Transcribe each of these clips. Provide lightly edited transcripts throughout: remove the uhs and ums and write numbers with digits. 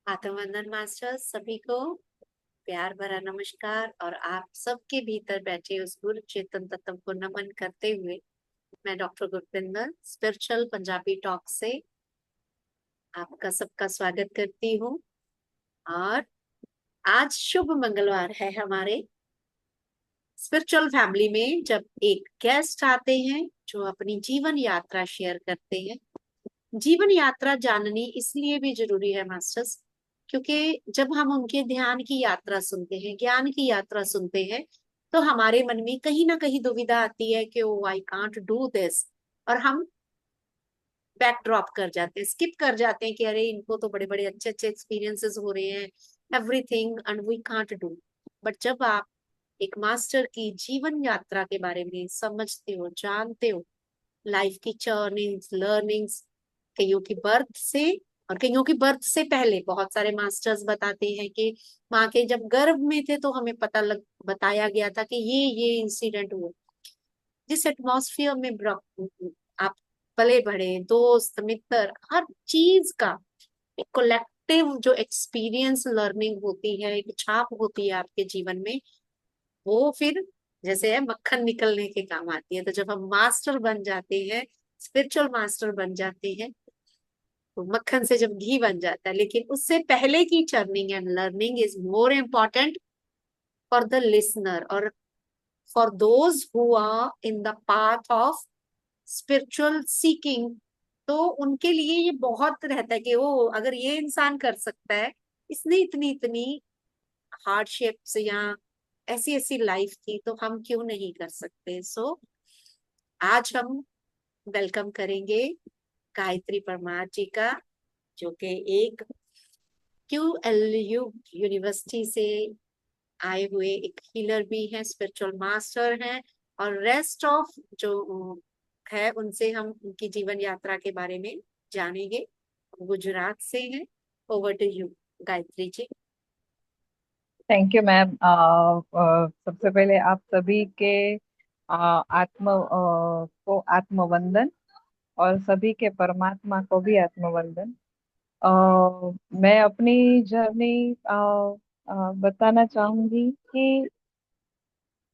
आत्मवंदन masters सभी को प्यार भरा नमस्कार। और आप सबके भीतर बैठे उस गुरु चेतन तत्व को नमन करते हुए मैं doctor Gurpinder spiritual Punjabi talk से आपका सबका स्वागत करती हूँ। और आज शुभ मंगलवार है हमारे स्पिरिचुअल फैमिली में, जब एक गेस्ट आते हैं जो अपनी जीवन यात्रा शेयर करते हैं। जीवन यात्रा जाननी इसलिए भी जरूरी है मास्टर्स, क्योंकि जब हम उनके ध्यान की यात्रा सुनते हैं, ज्ञान की यात्रा सुनते हैं, तो हमारे मन में कहीं ना कहीं दुविधा आती है कि ओ आई कांट डू दिस, और हम बैक ड्रॉप कर जाते हैं, स्किप कर जाते हैं कि अरे इनको तो बड़े बड़े अच्छे अच्छे एक्सपीरियंसेस हो रहे हैं, everything and we can't do. But जब आप एक मास्टर की जीवन यात्रा के बारे में समझते हो, जानते हो, लाइफ की चर्निंग्स, लर्निंग्स, कईयों की बर्थ से और कईयों की बर्थ से पहले, बहुत सारे मास्टर्स बताते हैं कि माँ के जब गर्भ में थे तो हमें बताया गया था कि ये इंसिडेंट हुआ। जिस एटमॉस्फियर में आप पले बढ़े, दोस्त मित्र, हर चीज का एक कोलेक्टिव जो एक्सपीरियंस लर्निंग होती है, एक छाप होती है आपके जीवन में, वो फिर जैसे है मक्खन निकलने के काम आती है। तो जब हम मास्टर बन जाते हैं, स्पिरिचुअल मास्टर बन जाते हैं, तो मक्खन से जब घी बन जाता है, लेकिन उससे पहले की churning and learning is more important for the listener और for those who are in the path of spiritual seeking. तो उनके लिए ये बहुत रहता है कि ओ, अगर ये इंसान कर सकता है, इसने इतनी इतनी हार्डशिप्स या ऐसी ऐसी लाइफ थी, तो हम क्यों नहीं कर सकते। सो आज हम वेलकम करेंगे गायत्री परमार जी का, जो कि एक QLU यूनिवर्सिटी से आए हुए एक हीलर भी हैं, स्पिरिचुअल मास्टर हैं। और रेस्ट ऑफ जो है उनसे हम उनकी जीवन यात्रा के बारे में जानेंगे। गुजरात से हैं। Over to you Gayatri ji. Thank you ma'am. सबसे पहले आप सभी के को आत्मवंदन और सभी के परमात्मा को भी आत्मवंदन। मैं अपनी जर्नी बताना चाहूंगी कि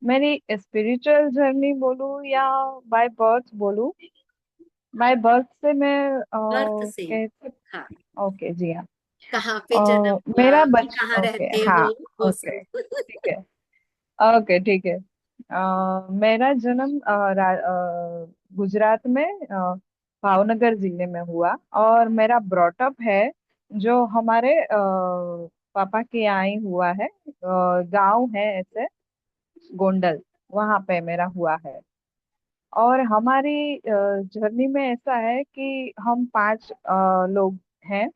मेरी स्पिरिचुअल जर्नी बोलूं या बाय बर्थ बोलूं। बाय बर्थ से मैं बर्थ से। कहते। हाँ। ओके जी हाँ। कहाँ पे जन्म हुआ, मेरा बच कहाँ ओके रहते हाँ। हो, वो ओके सब। ठीक है। ओके ठीक है। मेरा जन्म गुजरात में भावनगर जिले में हुआ और मेरा ब्रॉटअप है जो हमारे पापा के यहाँ ही हुआ है। गांव है ऐसे गोंडल, वहां पे मेरा हुआ है। और हमारी जर्नी में ऐसा है कि हम पांच लोग हैं।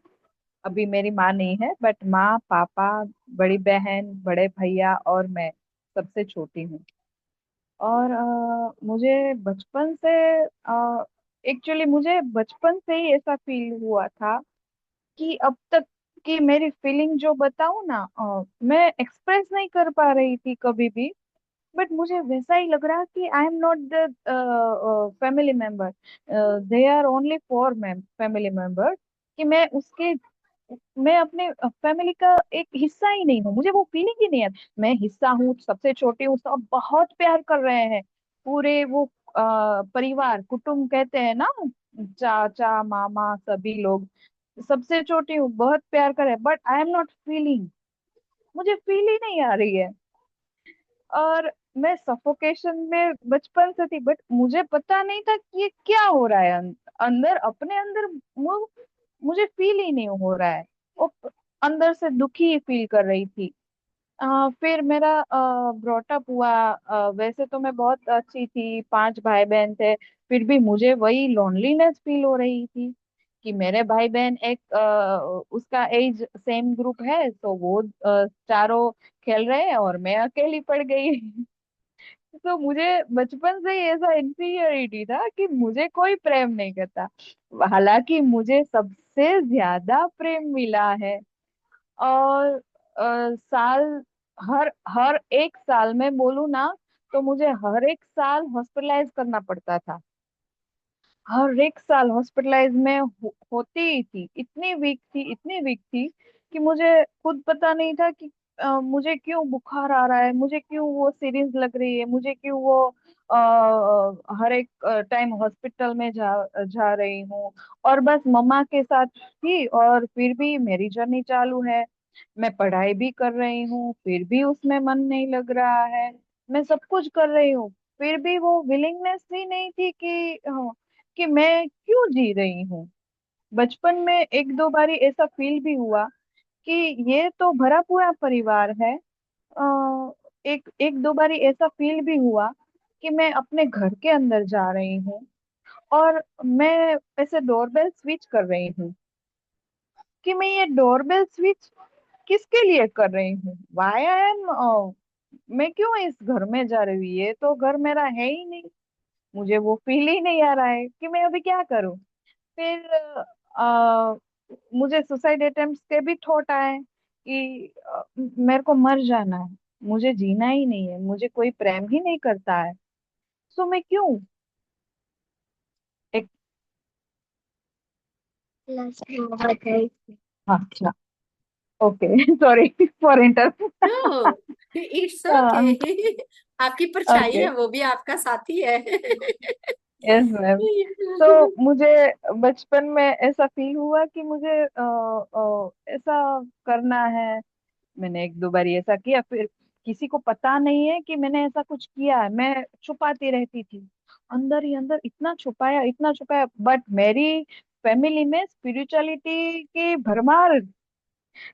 अभी मेरी माँ नहीं है, बट माँ, पापा, बड़ी बहन, बड़े भैया और मैं सबसे छोटी हूँ। और मुझे बचपन से एक्चुअली मुझे बचपन से ही ऐसा फील हुआ था कि अब तक की मेरी फीलिंग जो बताऊं ना, मैं एक्सप्रेस नहीं कर पा रही थी कभी भी। बट मुझे वैसा ही लग रहा कि I am not the family member, they are only four family member. कि मैं अपने फैमिली का एक हिस्सा ही नहीं हूँ, मुझे वो फीलिंग ही नहीं है। मैं हिस्सा हूँ, सबसे छोटी हूँ, सब बहुत प्यार कर रहे हैं। पूरे वो परिवार कुटुंब कहते हैं ना, चाचा मामा सभी लोग। सबसे छोटी हूँ, बहुत प्यार कर रहे हैं, but I am not feeling. मुझे फील ही नहीं आ रही है। और मैं सफोकेशन में बचपन से थी, बट मुझे पता नहीं था कि ये क्या हो रहा है अंदर, अपने अंदर। मुझे फील ही नहीं हो रहा है। वो अंदर से दुखी फील कर रही थी। फिर मेरा ब्रॉटअप हुआ। वैसे तो मैं बहुत अच्छी थी, पांच भाई बहन थे, फिर भी मुझे वही लोनलीनेस फील हो रही थी कि मेरे भाई बहन एक उसका एज सेम ग्रुप है, तो वो चारों खेल रहे हैं और मैं अकेली पड़ गई। तो मुझे बचपन से ही ऐसा इंफीरियरिटी था कि मुझे कोई प्रेम नहीं करता। हालांकि मुझे सबसे ज्यादा प्रेम मिला है। और साल हर हर एक साल में बोलूँ ना, तो मुझे हर एक साल हॉस्पिटलाइज करना पड़ता था। हर एक साल हॉस्पिटलाइज में होती ही थी, इतनी वीक थी, इतनी वीक थी कि कि मुझे खुद पता नहीं था कि मुझे क्यों बुखार आ रहा है, मुझे क्यों वो सीरीज लग रही है, मुझे क्यों वो हर एक टाइम हॉस्पिटल में जा जा रही हूँ। और बस मम्मा के साथ थी, और फिर भी मेरी जर्नी चालू है। मैं पढ़ाई भी कर रही हूँ, फिर भी उसमें मन नहीं लग रहा है। मैं सब कुछ कर रही हूँ, फिर भी वो विलिंगनेस ही नहीं थी कि मैं क्यों जी रही हूँ। बचपन में एक दो बारी ऐसा फील भी हुआ कि ये तो भरा पूरा परिवार है। एक एक दो बारी ऐसा फील भी हुआ कि मैं अपने घर के अंदर जा रही हूँ, और मैं ऐसे डोरबेल स्विच कर रही हूँ कि मैं ये डोरबेल स्विच किसके लिए कर रही हूँ, वाई आई एम, मैं क्यों इस घर में जा रही हूँ, ये तो घर मेरा है ही नहीं। मुझे वो फील ही नहीं आ रहा है कि मैं अभी क्या करूँ। फिर आ, मुझे सुसाइड अटेम्प्ट्स के भी थॉट आए कि मेरे को मर जाना है, मुझे जीना ही नहीं है, मुझे कोई प्रेम ही नहीं करता है, सो मैं क्यों एक। लास्ट में बताइए। अच्छा, okay sorry for inter. No, it's okay. आपकी परछाई ओके, है, वो भी आपका साथी है। Yes ma'am. तो मुझे बचपन में ऐसा फील हुआ कि मुझे ऐसा करना है। मैंने एक दो बार ऐसा किया, फिर किसी को पता नहीं है कि मैंने ऐसा कुछ किया है, मैं छुपाती रहती थी। अंदर ही अंदर इतना छुपाया, इतना छुपाया, बट मेरी फैमिली में स्पिरिचुअलिटी की भरमार,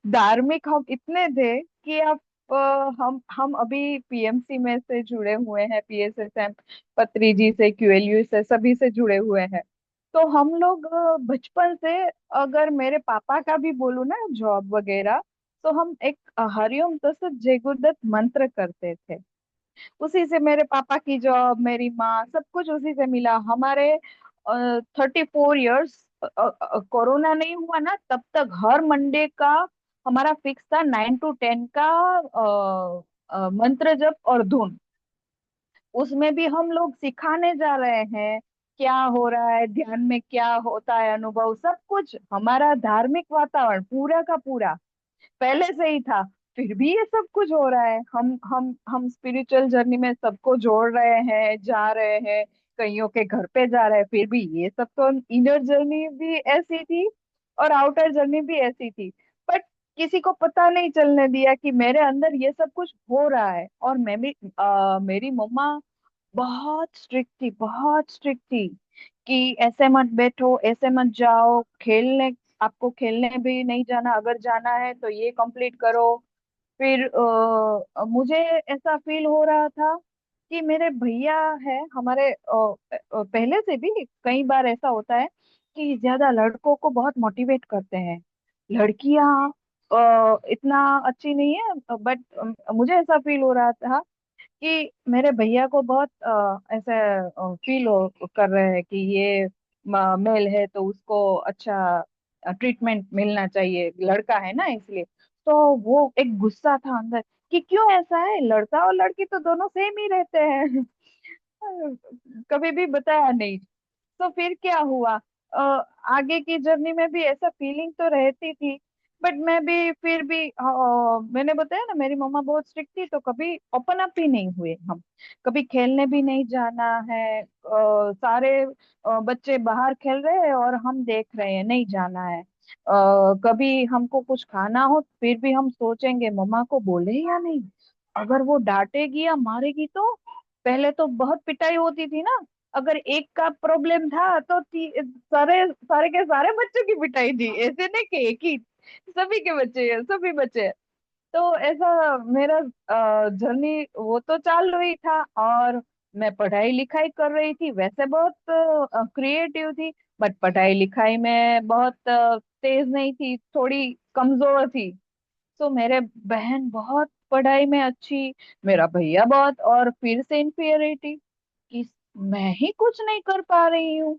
धार्मिक हम इतने थे कि आप हम अभी पीएमसी में से जुड़े हुए हैं, पीएसएसएम, पत्री जी से, क्यूएलयू से, सभी से जुड़े हुए हैं। तो हम लोग बचपन से, अगर मेरे पापा का भी बोलूं ना जॉब वगैरह, तो हम एक हरिओम तत्सत जय गुरुदत्त मंत्र करते थे। उसी से मेरे पापा की जॉब, मेरी माँ, सब कुछ उसी से मिला हमारे। 34 ईयर्स, कोरोना नहीं हुआ ना तब तक हर मंडे का हमारा फिक्स था 9 to 10 का मंत्र जप और धुन। उसमें भी हम लोग सिखाने जा रहे हैं क्या हो रहा है, ध्यान में क्या होता है, अनुभव, सब कुछ हमारा धार्मिक वातावरण पूरा का पूरा पहले से ही था। फिर भी ये सब कुछ हो रहा है, हम स्पिरिचुअल जर्नी में सबको जोड़ रहे हैं, जा रहे हैं, कईयों के घर पे जा रहे हैं, फिर भी ये सब तो, इनर जर्नी भी ऐसी थी और आउटर जर्नी भी ऐसी थी। बट किसी को पता नहीं चलने दिया कि मेरे अंदर ये सब कुछ हो रहा है। और मैं भी मेरी मम्मा बहुत स्ट्रिक्ट थी, बहुत स्ट्रिक्ट थी कि ऐसे मत बैठो, ऐसे मत जाओ, खेलने, आपको खेलने भी नहीं जाना, अगर जाना है तो ये कंप्लीट करो। फिर मुझे ऐसा फील हो रहा था कि मेरे भैया है हमारे, पहले से भी कई बार ऐसा होता है कि ज्यादा लड़कों को बहुत मोटिवेट करते हैं, लड़कियां इतना अच्छी नहीं है। बट मुझे ऐसा फील हो रहा था कि मेरे भैया को बहुत ऐसे फील कर रहे हैं कि ये मेल है तो उसको अच्छा ट्रीटमेंट मिलना चाहिए, लड़का है ना इसलिए। तो वो एक गुस्सा था अंदर कि क्यों ऐसा है, लड़का और लड़की तो दोनों सेम ही रहते हैं। कभी भी बताया नहीं। तो फिर क्या हुआ, अ, आगे की जर्नी में भी ऐसा फीलिंग तो रहती थी। बट मैं भी फिर भी मैंने बताया ना मेरी मम्मा बहुत स्ट्रिक्ट थी, तो कभी ओपन अप ही नहीं हुए हम। कभी खेलने भी नहीं जाना है, सारे बच्चे बाहर खेल रहे हैं और हम देख रहे हैं, नहीं जाना है। कभी हमको कुछ खाना हो फिर भी हम सोचेंगे मम्मा को बोले या नहीं, अगर वो डांटेगी या मारेगी तो। पहले तो बहुत पिटाई होती थी ना, अगर एक का प्रॉब्लम था तो सारे सारे के सारे बच्चों की पिटाई थी, ऐसे नहीं कि एक ही, सभी के बच्चे हैं, सभी बच्चे हैं। तो ऐसा मेरा जर्नी वो तो चाल रही था, और मैं पढ़ाई लिखाई कर रही थी, वैसे बहुत क्रिएटिव थी। बट पढ़ाई लिखाई में बहुत तेज नहीं थी, थोड़ी कमजोर थी। तो मेरे बहन बहुत पढ़ाई में अच्छी, मेरा भैया बहुत, और फिर से इंफीरियरिटी कि मैं ही कुछ नहीं कर पा रही हूँ।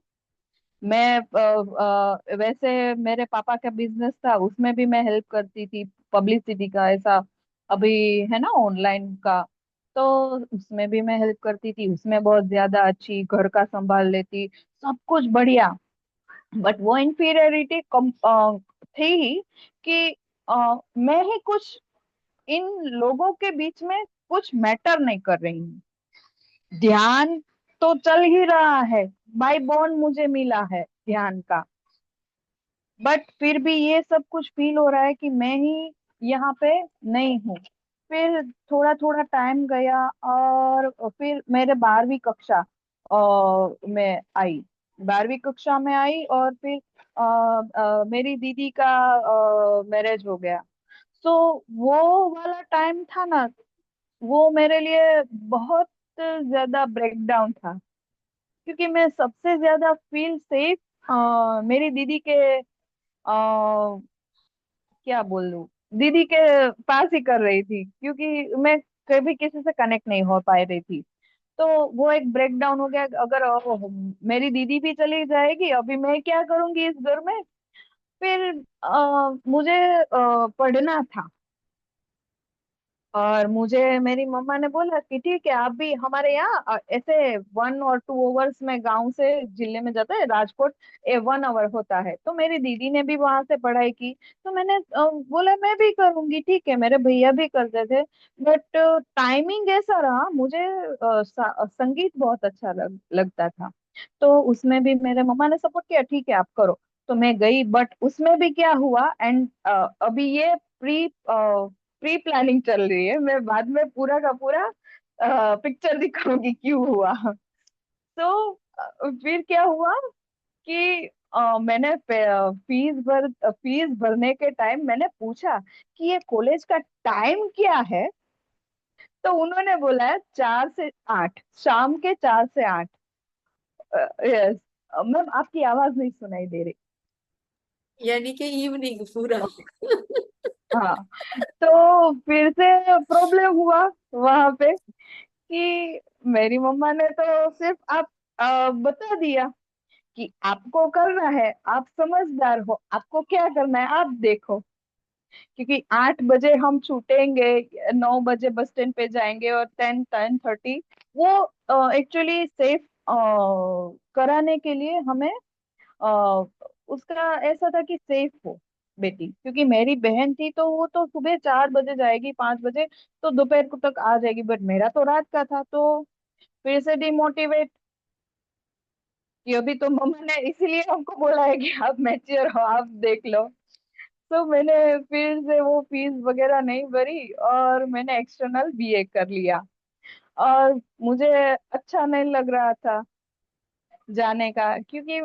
मैं वैसे मेरे पापा का बिजनेस था, उसमें भी मैं हेल्प करती थी, पब्लिसिटी का ऐसा अभी है ना ऑनलाइन का, तो उसमें भी मैं हेल्प करती थी, उसमें बहुत ज्यादा अच्छी, घर का संभाल लेती, सब कुछ बढ़िया। बट वो इंफीरियरिटी कम थी ही कि मैं ही कुछ इन लोगों के बीच में कुछ मैटर नहीं कर रही हूँ। ध्यान तो चल ही रहा है, बाय बॉर्न मुझे मिला है ध्यान का, बट फिर भी ये सब कुछ फील हो रहा है कि मैं ही यहाँ पे नहीं हूँ। फिर थोड़ा थोड़ा टाइम गया, और फिर मेरे 12वीं कक्षा में आई। 12वीं कक्षा में आई, और फिर मेरी दीदी का मैरिज हो गया। तो वो वाला टाइम था ना, वो मेरे लिए बहुत ज्यादा ब्रेकडाउन था, क्योंकि मैं सबसे ज्यादा फील सेफ मेरी दीदी के क्या बोलूं, दीदी के पास ही कर रही थी, क्योंकि मैं कभी किसी से कनेक्ट नहीं हो पा रही थी। तो वो एक ब्रेक डाउन हो गया। अगर मेरी दीदी भी चली जाएगी, अभी मैं क्या करूंगी इस घर में। फिर मुझे पढ़ना था, और मुझे मेरी मम्मा ने बोला कि ठीक है, आप भी हमारे यहाँ ऐसे 1 और 2 आवर्स में गांव से जिले में जाता है राजकोट, 1 आवर होता है। तो मेरी दीदी ने भी वहां से पढ़ाई की, तो मैंने बोला मैं भी करूंगी, ठीक है। मेरे भैया भी करते थे, बट टाइमिंग ऐसा रहा, मुझे संगीत बहुत अच्छा लगता था। तो उसमें भी मेरे मम्मा ने सपोर्ट किया, ठीक है आप करो। तो मैं गई, बट उसमें भी क्या हुआ, एंड अभी ये प्री प्लानिंग चल रही है, मैं बाद में पूरा का पूरा पिक्चर दिखाऊंगी क्यों हुआ। तो फिर क्या हुआ कि मैंने फीस भरने के टाइम मैंने पूछा कि ये कॉलेज का टाइम क्या है। तो उन्होंने बोला है 4 से 8, शाम के 4 से 8। यस मैम, आपकी आवाज नहीं सुनाई दे रही। यानी कि इवनिंग पूरा। ओके। हाँ, तो फिर से प्रॉब्लम हुआ वहां पे कि मेरी मम्मा ने तो सिर्फ आप बता दिया कि आपको करना है, आप समझदार हो, आपको क्या करना है आप देखो। क्योंकि 8 बजे हम छूटेंगे, 9 बजे बस स्टैंड पे जाएंगे, और 10-10:30 वो एक्चुअली सेफ कराने के लिए हमें उसका ऐसा था कि सेफ हो बेटी। क्योंकि मेरी बहन थी तो वो तो सुबह 4 बजे जाएगी, 5 बजे तो दोपहर को तक आ जाएगी, बट मेरा तो रात का था। तो फिर से डिमोटिवेट कि अभी तो मम्मा ने इसीलिए हमको बोला है कि आप मैच्योर हो, आप देख लो। तो मैंने फिर से वो फीस वगैरह नहीं भरी, और मैंने एक्सटर्नल बीए कर लिया। और मुझे अच्छा नहीं लग रहा था जाने का, क्योंकि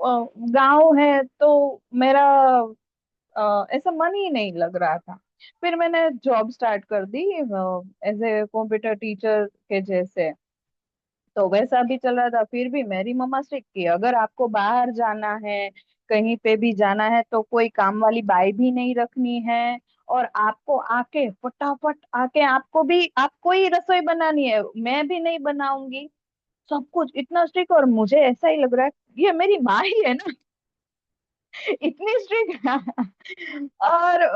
गांव है तो मेरा ऐसा मन ही नहीं लग रहा था। फिर मैंने जॉब स्टार्ट कर दी एज ए कंप्यूटर टीचर के जैसे। तो वैसा भी चल रहा था, फिर भी मेरी मम्मा स्ट्रिक्ट की, अगर आपको बाहर जाना है, कहीं पे भी जाना है, तो कोई काम वाली बाई भी नहीं रखनी है, और आपको आके फटाफट आके आपको ही रसोई बनानी है, मैं भी नहीं बनाऊंगी। सब कुछ इतना स्ट्रिक्ट, और मुझे ऐसा ही लग रहा है ये मेरी माँ ही है ना, इतनी स्ट्रिक्ट। और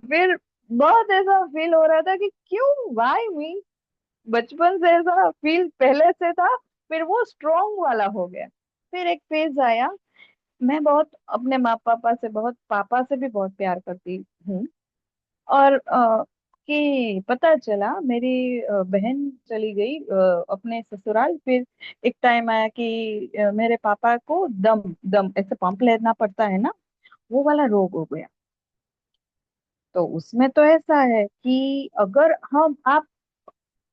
फिर बहुत ऐसा फील हो रहा था कि क्यों, वाई मी। बचपन से ऐसा फील पहले से था, फिर वो स्ट्रॉन्ग वाला हो गया। फिर एक फेज आया, मैं बहुत अपने माँ पापा से, बहुत पापा से भी बहुत प्यार करती हूँ। और कि पता चला मेरी बहन चली गई अपने ससुराल। फिर एक टाइम आया कि मेरे पापा को दम दम ऐसे पंप लेना पड़ता है ना, वो वाला रोग हो गया। तो उसमें तो ऐसा है कि अगर हम आप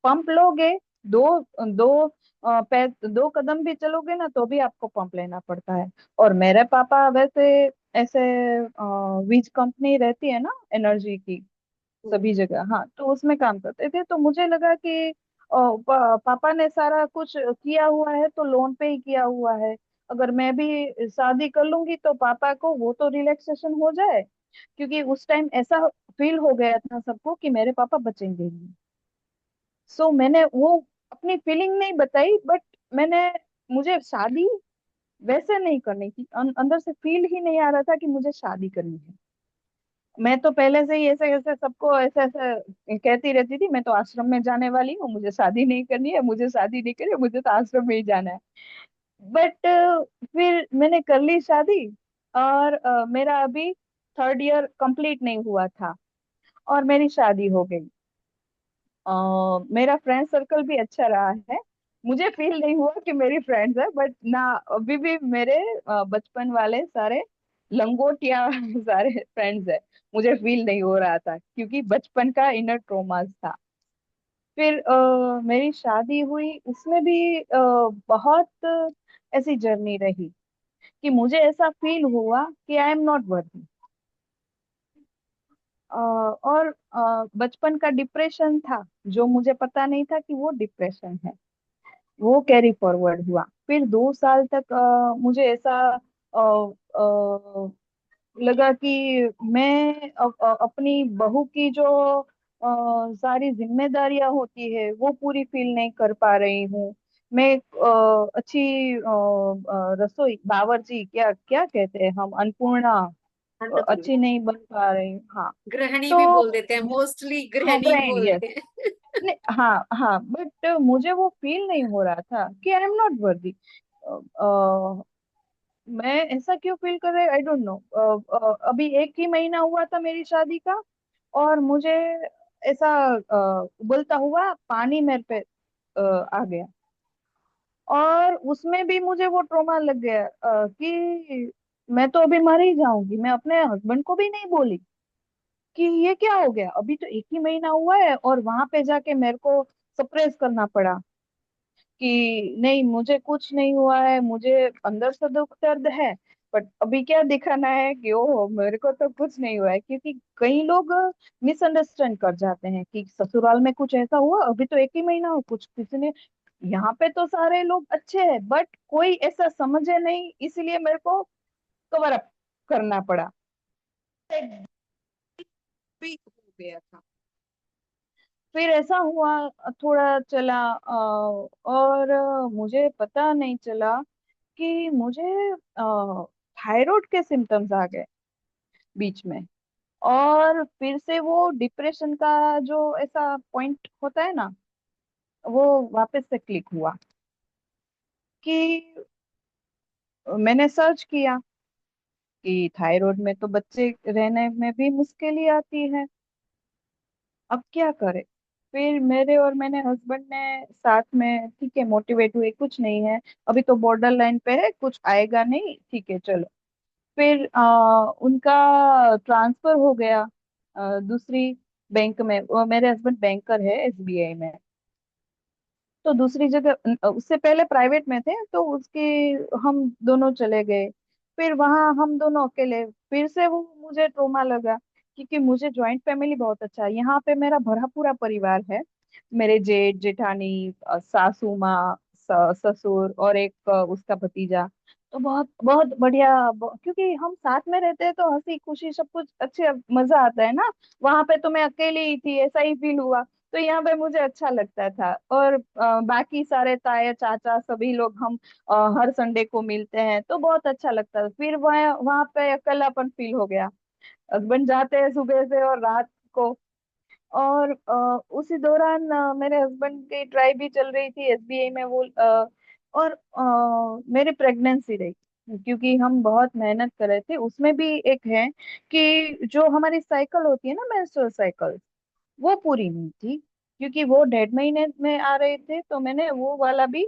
पंप लोगे, दो दो पैर, 2 कदम भी चलोगे ना, तो भी आपको पंप लेना पड़ता है। और मेरे पापा वैसे ऐसे वीज कंपनी रहती है ना, एनर्जी की, सभी जगह, हाँ, तो उसमें काम करते थे। तो मुझे लगा कि पापा ने सारा कुछ किया हुआ है तो लोन पे ही किया हुआ है। अगर मैं भी शादी कर लूंगी तो पापा को वो तो रिलैक्सेशन हो जाए, क्योंकि उस टाइम ऐसा फील हो गया था सबको कि मेरे पापा बचेंगे ही। सो मैंने वो अपनी फीलिंग नहीं बताई, बट मैंने मुझे शादी वैसे नहीं करनी थी। अंदर से फील ही नहीं आ रहा था कि मुझे शादी करनी है। मैं तो पहले से ही ऐसे ऐसे सबको ऐसे ऐसे कहती रहती थी, मैं तो आश्रम में जाने वाली हूँ, मुझे शादी नहीं करनी है, मुझे शादी नहीं करनी है, मुझे तो आश्रम में ही जाना है। बट फिर मैंने कर ली शादी, और मेरा अभी थर्ड ईयर कंप्लीट नहीं हुआ था और मेरी शादी हो गई। मेरा फ्रेंड सर्कल भी अच्छा रहा है। मुझे फील नहीं हुआ कि मेरी फ्रेंड्स है, बट ना, अभी भी मेरे बचपन वाले सारे लंगोटिया सारे फ्रेंड्स है। मुझे फील नहीं हो रहा था क्योंकि बचपन का इनर ट्रोमास था। फिर मेरी शादी हुई, उसमें भी बहुत ऐसी जर्नी रही कि मुझे ऐसा फील हुआ कि आई एम नॉट वर्दी। और बचपन का डिप्रेशन था, जो मुझे पता नहीं था कि वो डिप्रेशन है, वो कैरी फॉरवर्ड हुआ। फिर 2 साल तक मुझे ऐसा लगा कि मैं अपनी बहू की जो सारी जिम्मेदारियां होती है वो पूरी फील नहीं कर पा रही हूँ। मैं एक अच्छी रसोई, बावर्ची, क्या क्या कहते हैं हम, अन्नपूर्णा, अन्नपूर्णा। अच्छी नहीं बन पा रही हूँ। हाँ। गृहिणी भी तो बोल देते हैं, मोस्टली हाँ, गृहिणी ग्रैंड, यस। बोलते हैं। नहीं, हाँ हाँ, बट मुझे वो फील नहीं हो रहा था कि आई एम नॉट वर्दी। मैं ऐसा क्यों फील कर रही, आई डोंट नो। अभी 1 ही महीना हुआ था मेरी शादी का, और मुझे ऐसा उबलता हुआ पानी मेरे पे आ गया। और उसमें भी मुझे वो ट्रोमा लग गया कि मैं तो अभी मर ही जाऊंगी। मैं अपने हस्बैंड को भी नहीं बोली कि ये क्या हो गया, अभी तो 1 ही महीना हुआ है, और वहां पे जाके मेरे को सप्रेस करना पड़ा कि नहीं, मुझे कुछ नहीं हुआ है, मुझे अंदर से दुख दर्द है, बट अभी क्या दिखाना है कि ओह मेरे को तो कुछ नहीं हुआ है। क्योंकि कई लोग मिसअंडरस्टैंड कर जाते हैं कि ससुराल में कुछ ऐसा हुआ, अभी तो 1 ही महीना हो, कुछ किसी ने, यहाँ पे तो सारे लोग अच्छे हैं, बट कोई ऐसा समझे नहीं, इसलिए मेरे को कवर अप करना पड़ा। भी हो गया था। फिर ऐसा हुआ, थोड़ा चला, और मुझे पता नहीं चला कि मुझे थायराइड के सिम्टम्स आ गए बीच में। और फिर से वो डिप्रेशन का जो ऐसा पॉइंट होता है ना, वो वापस से क्लिक हुआ कि मैंने सर्च किया कि थायराइड में तो बच्चे रहने में भी मुश्किल आती है, अब क्या करे। फिर मेरे और मैंने हस्बैंड ने साथ में, ठीक है, मोटिवेट हुए, कुछ नहीं है, अभी तो बॉर्डर लाइन पे है, कुछ आएगा नहीं, ठीक है चलो। फिर उनका ट्रांसफर हो गया दूसरी बैंक में। मेरे हस्बैंड बैंकर है एसबीआई में। तो दूसरी जगह, उससे पहले प्राइवेट में थे, तो उसके हम दोनों चले गए। फिर वहां हम दोनों अकेले, फिर से वो मुझे ट्रोमा लगा। क्योंकि मुझे जॉइंट फैमिली बहुत अच्छा है, यहाँ पे मेरा भरा पूरा परिवार है। मेरे जेठ जेठानी, सासू माँ, ससुर, और एक उसका भतीजा। तो बहुत बहुत बढ़िया। क्योंकि हम साथ में रहते हैं तो हंसी खुशी सब कुछ अच्छे, मजा आता है ना। वहां पे तो मैं अकेली ही थी, ऐसा ही फील हुआ। तो यहाँ पे मुझे अच्छा लगता था। और बाकी सारे ताया चाचा सभी लोग हम हर संडे को मिलते हैं, तो बहुत अच्छा लगता था। फिर वहाँ वहाँ पे अकेलापन फील हो गया। हस्बैंड जाते हैं सुबह से और रात को। और उसी दौरान मेरे हस्बैंड की ट्राई भी चल रही थी एसबीआई में, वो और मेरी प्रेगनेंसी रही। क्योंकि हम बहुत मेहनत कर रहे थे, उसमें भी एक है कि जो हमारी साइकिल होती है ना, मेंस्ट्रुअल साइकिल, वो पूरी नहीं थी। क्योंकि वो 1.5 महीने में आ रहे थे, तो मैंने वो वाला भी,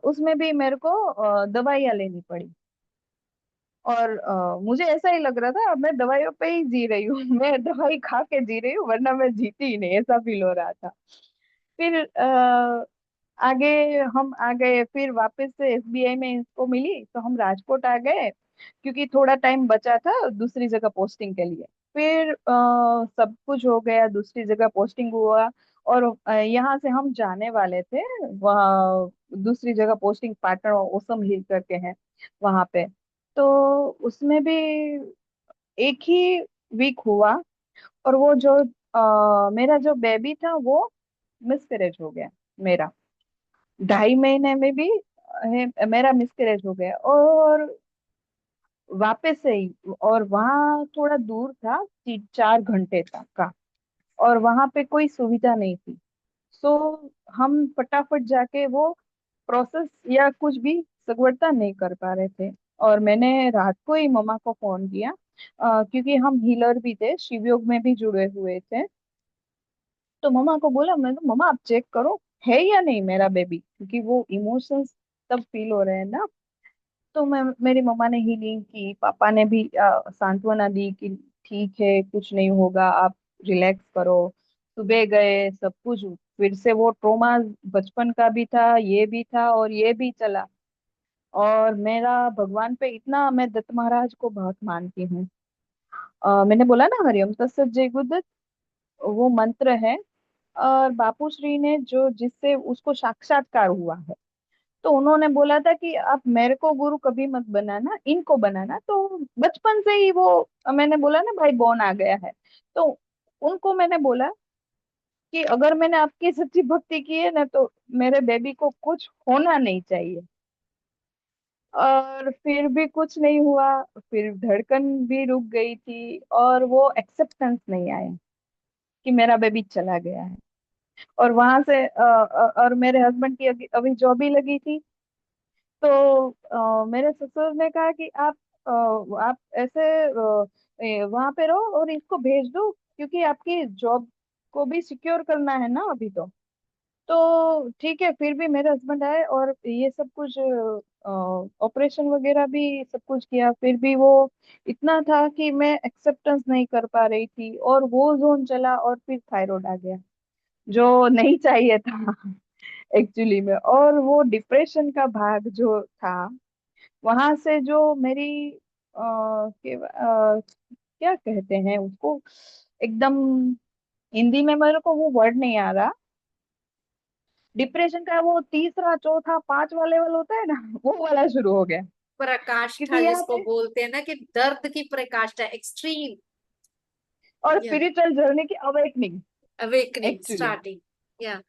उसमें भी मेरे को दवाइयाँ लेनी पड़ी। और मुझे ऐसा ही लग रहा था अब मैं दवाइयों पे ही जी रही हूँ मैं दवाई खा के जी रही हूँ, वरना मैं जीती ही नहीं, ऐसा फील हो रहा था। फिर आगे हम आ गए, फिर वापस से एसबीआई में इसको मिली तो हम राजकोट आ गए। क्योंकि थोड़ा टाइम बचा था दूसरी जगह पोस्टिंग के लिए। फिर सब कुछ हो गया, दूसरी जगह पोस्टिंग हुआ। और यहाँ से हम जाने वाले थे वहाँ दूसरी जगह पोस्टिंग, पाटन ओसम हिल करके है वहां पे। तो उसमें भी 1 ही वीक हुआ। और वो जो मेरा जो बेबी था वो मिसकैरेज हो गया मेरा। 2.5 महीने में भी मेरा मिसकैरेज हो गया। और वापस से ही, और वहाँ थोड़ा दूर था, 4 घंटे तक का, और वहां पे कोई सुविधा नहीं थी। सो हम फटाफट जाके वो प्रोसेस या कुछ भी सगवड़ता नहीं कर पा रहे थे। और मैंने रात को ही मम्मा को फोन किया क्योंकि हम हीलर भी थे, शिवयोग में भी जुड़े हुए थे। तो मम्मा को बोला, मैं तो मम्मा आप चेक करो है या नहीं मेरा बेबी, क्योंकि वो इमोशंस तब फील हो रहे हैं ना। तो मैं मेरी मम्मा ने हीलिंग की, पापा ने भी सांत्वना दी कि ठीक है कुछ नहीं होगा, आप रिलैक्स करो। सुबह गए, सब कुछ फिर से वो ट्रोमा बचपन का भी था, ये भी था और ये भी चला। और मेरा भगवान पे इतना, मैं दत्त महाराज को बहुत मानती हूँ। मैंने बोला ना हरिओम तत्सत जय गुरुदत्त, वो मंत्र है। और बापू श्री ने जो जिससे उसको साक्षात्कार हुआ है, तो उन्होंने बोला था कि आप मेरे को गुरु कभी मत बनाना, इनको बनाना। तो बचपन से ही वो, मैंने बोला ना भाई बॉर्न आ गया है। तो उनको मैंने बोला कि अगर मैंने आपकी सच्ची भक्ति की है ना, तो मेरे बेबी को कुछ होना नहीं चाहिए। और फिर भी कुछ नहीं हुआ। फिर धड़कन भी रुक गई थी और वो एक्सेप्टेंस नहीं आया कि मेरा बेबी चला गया है। और वहां से और मेरे हस्बैंड की अभी जॉब ही लगी थी। तो मेरे ससुर ने कहा कि आप ऐसे वहां पे रहो और इसको भेज दो, क्योंकि आपकी जॉब को भी सिक्योर करना है ना अभी। तो ठीक है, फिर भी मेरे हस्बैंड आए और ये सब कुछ ऑपरेशन वगैरह भी सब कुछ किया। फिर भी वो इतना था कि मैं एक्सेप्टेंस नहीं कर पा रही थी, और वो जोन चला और फिर थायराइड आ गया, जो नहीं चाहिए था एक्चुअली में। और वो डिप्रेशन का भाग जो था, वहां से जो मेरी क्या कहते हैं उसको, एकदम हिंदी में मेरे को वो वर्ड नहीं आ रहा। डिप्रेशन का वो तीसरा चौथा पांचवा लेवल होता है ना, वो वाला शुरू हो गया। क्योंकि पराकाष्ठा यहाँ जिसको पे, बोलते हैं ना, कि दर्द की पराकाष्ठा, एक्सट्रीम। और या स्पिरिचुअल जर्नी की अवेकनिंग अवेकनिंग एक्चुअली। स्टार्टिंग। या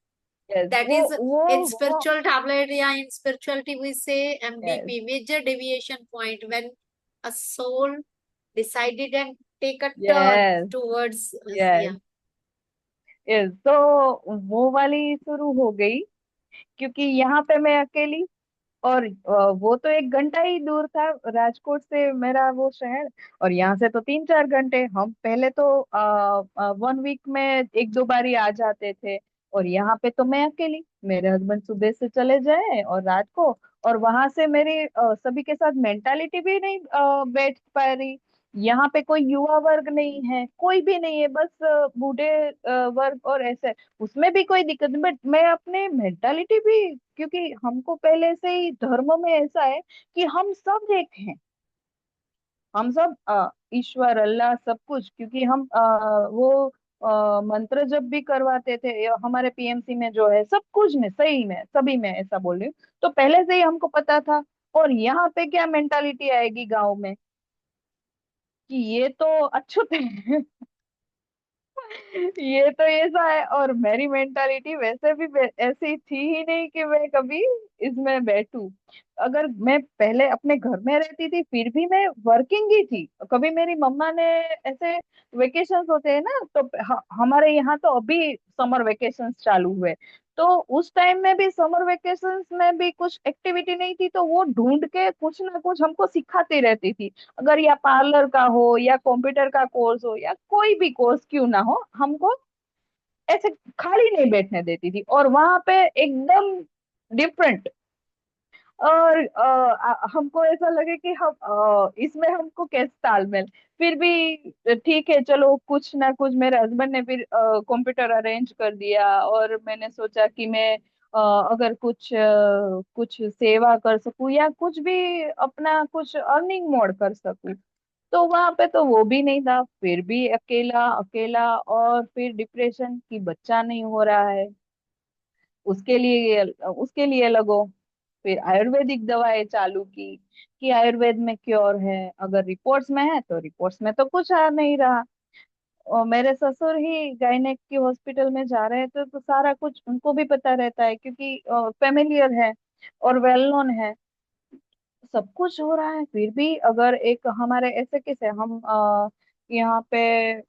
यस, that वो is वो in वो spiritual tablet, या in spirituality we say yes, MDP, major deviation point, when a soul decided and take a turn yes, towards yes, yeah. Yes. तो वो वाली शुरू हो गई, क्योंकि यहाँ पे मैं अकेली। और वो तो 1 घंटा ही दूर था राजकोट से मेरा वो शहर। और यहाँ से तो 3-4 घंटे। हम पहले तो 1 वीक में 1-2 बार ही आ जाते थे। और यहाँ पे तो मैं अकेली, मेरे हस्बैंड सुबह से चले जाए और रात को। और वहां से मेरी सभी के साथ मेंटालिटी भी नहीं बैठ पा रही। यहाँ पे कोई युवा वर्ग नहीं है, कोई भी नहीं है, बस बूढ़े वर्ग और ऐसे। उसमें भी कोई दिक्कत नहीं, बट मैं अपने मेंटालिटी भी, क्योंकि हमको पहले से ही धर्म में ऐसा है कि हम सब एक हैं। हम सब ईश्वर अल्लाह सब कुछ, क्योंकि हम वो मंत्र जब भी करवाते थे, या हमारे पीएमसी में जो है सब कुछ में सही में सभी में ऐसा बोल रही हूँ। तो पहले से ही हमको पता था। और यहाँ पे क्या मेंटालिटी आएगी गांव में कि ये तो अछूत है ये तो ऐसा है। और मेरी मेंटालिटी वैसे भी ऐसी थी ही नहीं कि मैं कभी इसमें बैठूं। अगर मैं पहले अपने घर में रहती थी, फिर भी मैं वर्किंग ही थी। कभी मेरी मम्मा ने ऐसे वेकेशंस होते हैं ना, तो हमारे यहाँ तो अभी समर वेकेशंस चालू हुए। तो उस टाइम में भी समर वेकेशंस में भी कुछ एक्टिविटी नहीं थी, तो वो ढूंढ के कुछ ना कुछ हमको सिखाती रहती थी। अगर या पार्लर का हो, या कंप्यूटर का कोर्स हो, या कोई भी कोर्स क्यों ना हो, हमको ऐसे खाली नहीं बैठने देती थी। और वहां पे एकदम डिफरेंट। और हमको ऐसा लगे कि हम इसमें हमको कैसे तालमेल। फिर भी ठीक है, चलो कुछ ना कुछ मेरे हस्बैंड ने फिर कंप्यूटर अरेंज कर दिया। और मैंने सोचा कि मैं अगर कुछ सेवा कर सकूं, या कुछ भी अपना कुछ अर्निंग मोड कर सकूं। तो वहां पे तो वो भी नहीं था, फिर भी अकेला अकेला। और फिर डिप्रेशन की बच्चा नहीं हो रहा है, उसके लिए लगो। फिर आयुर्वेदिक दवाएं चालू की कि आयुर्वेद में क्योर है। अगर रिपोर्ट्स में है तो रिपोर्ट्स में तो कुछ आ नहीं रहा। और मेरे ससुर ही गायनेक की हॉस्पिटल में जा रहे थे, तो सारा कुछ उनको भी पता रहता है, क्योंकि फेमिलियर है और वेल नोन है। सब कुछ हो रहा है, फिर भी अगर एक हमारे ऐसे कैसे हम यहाँ पे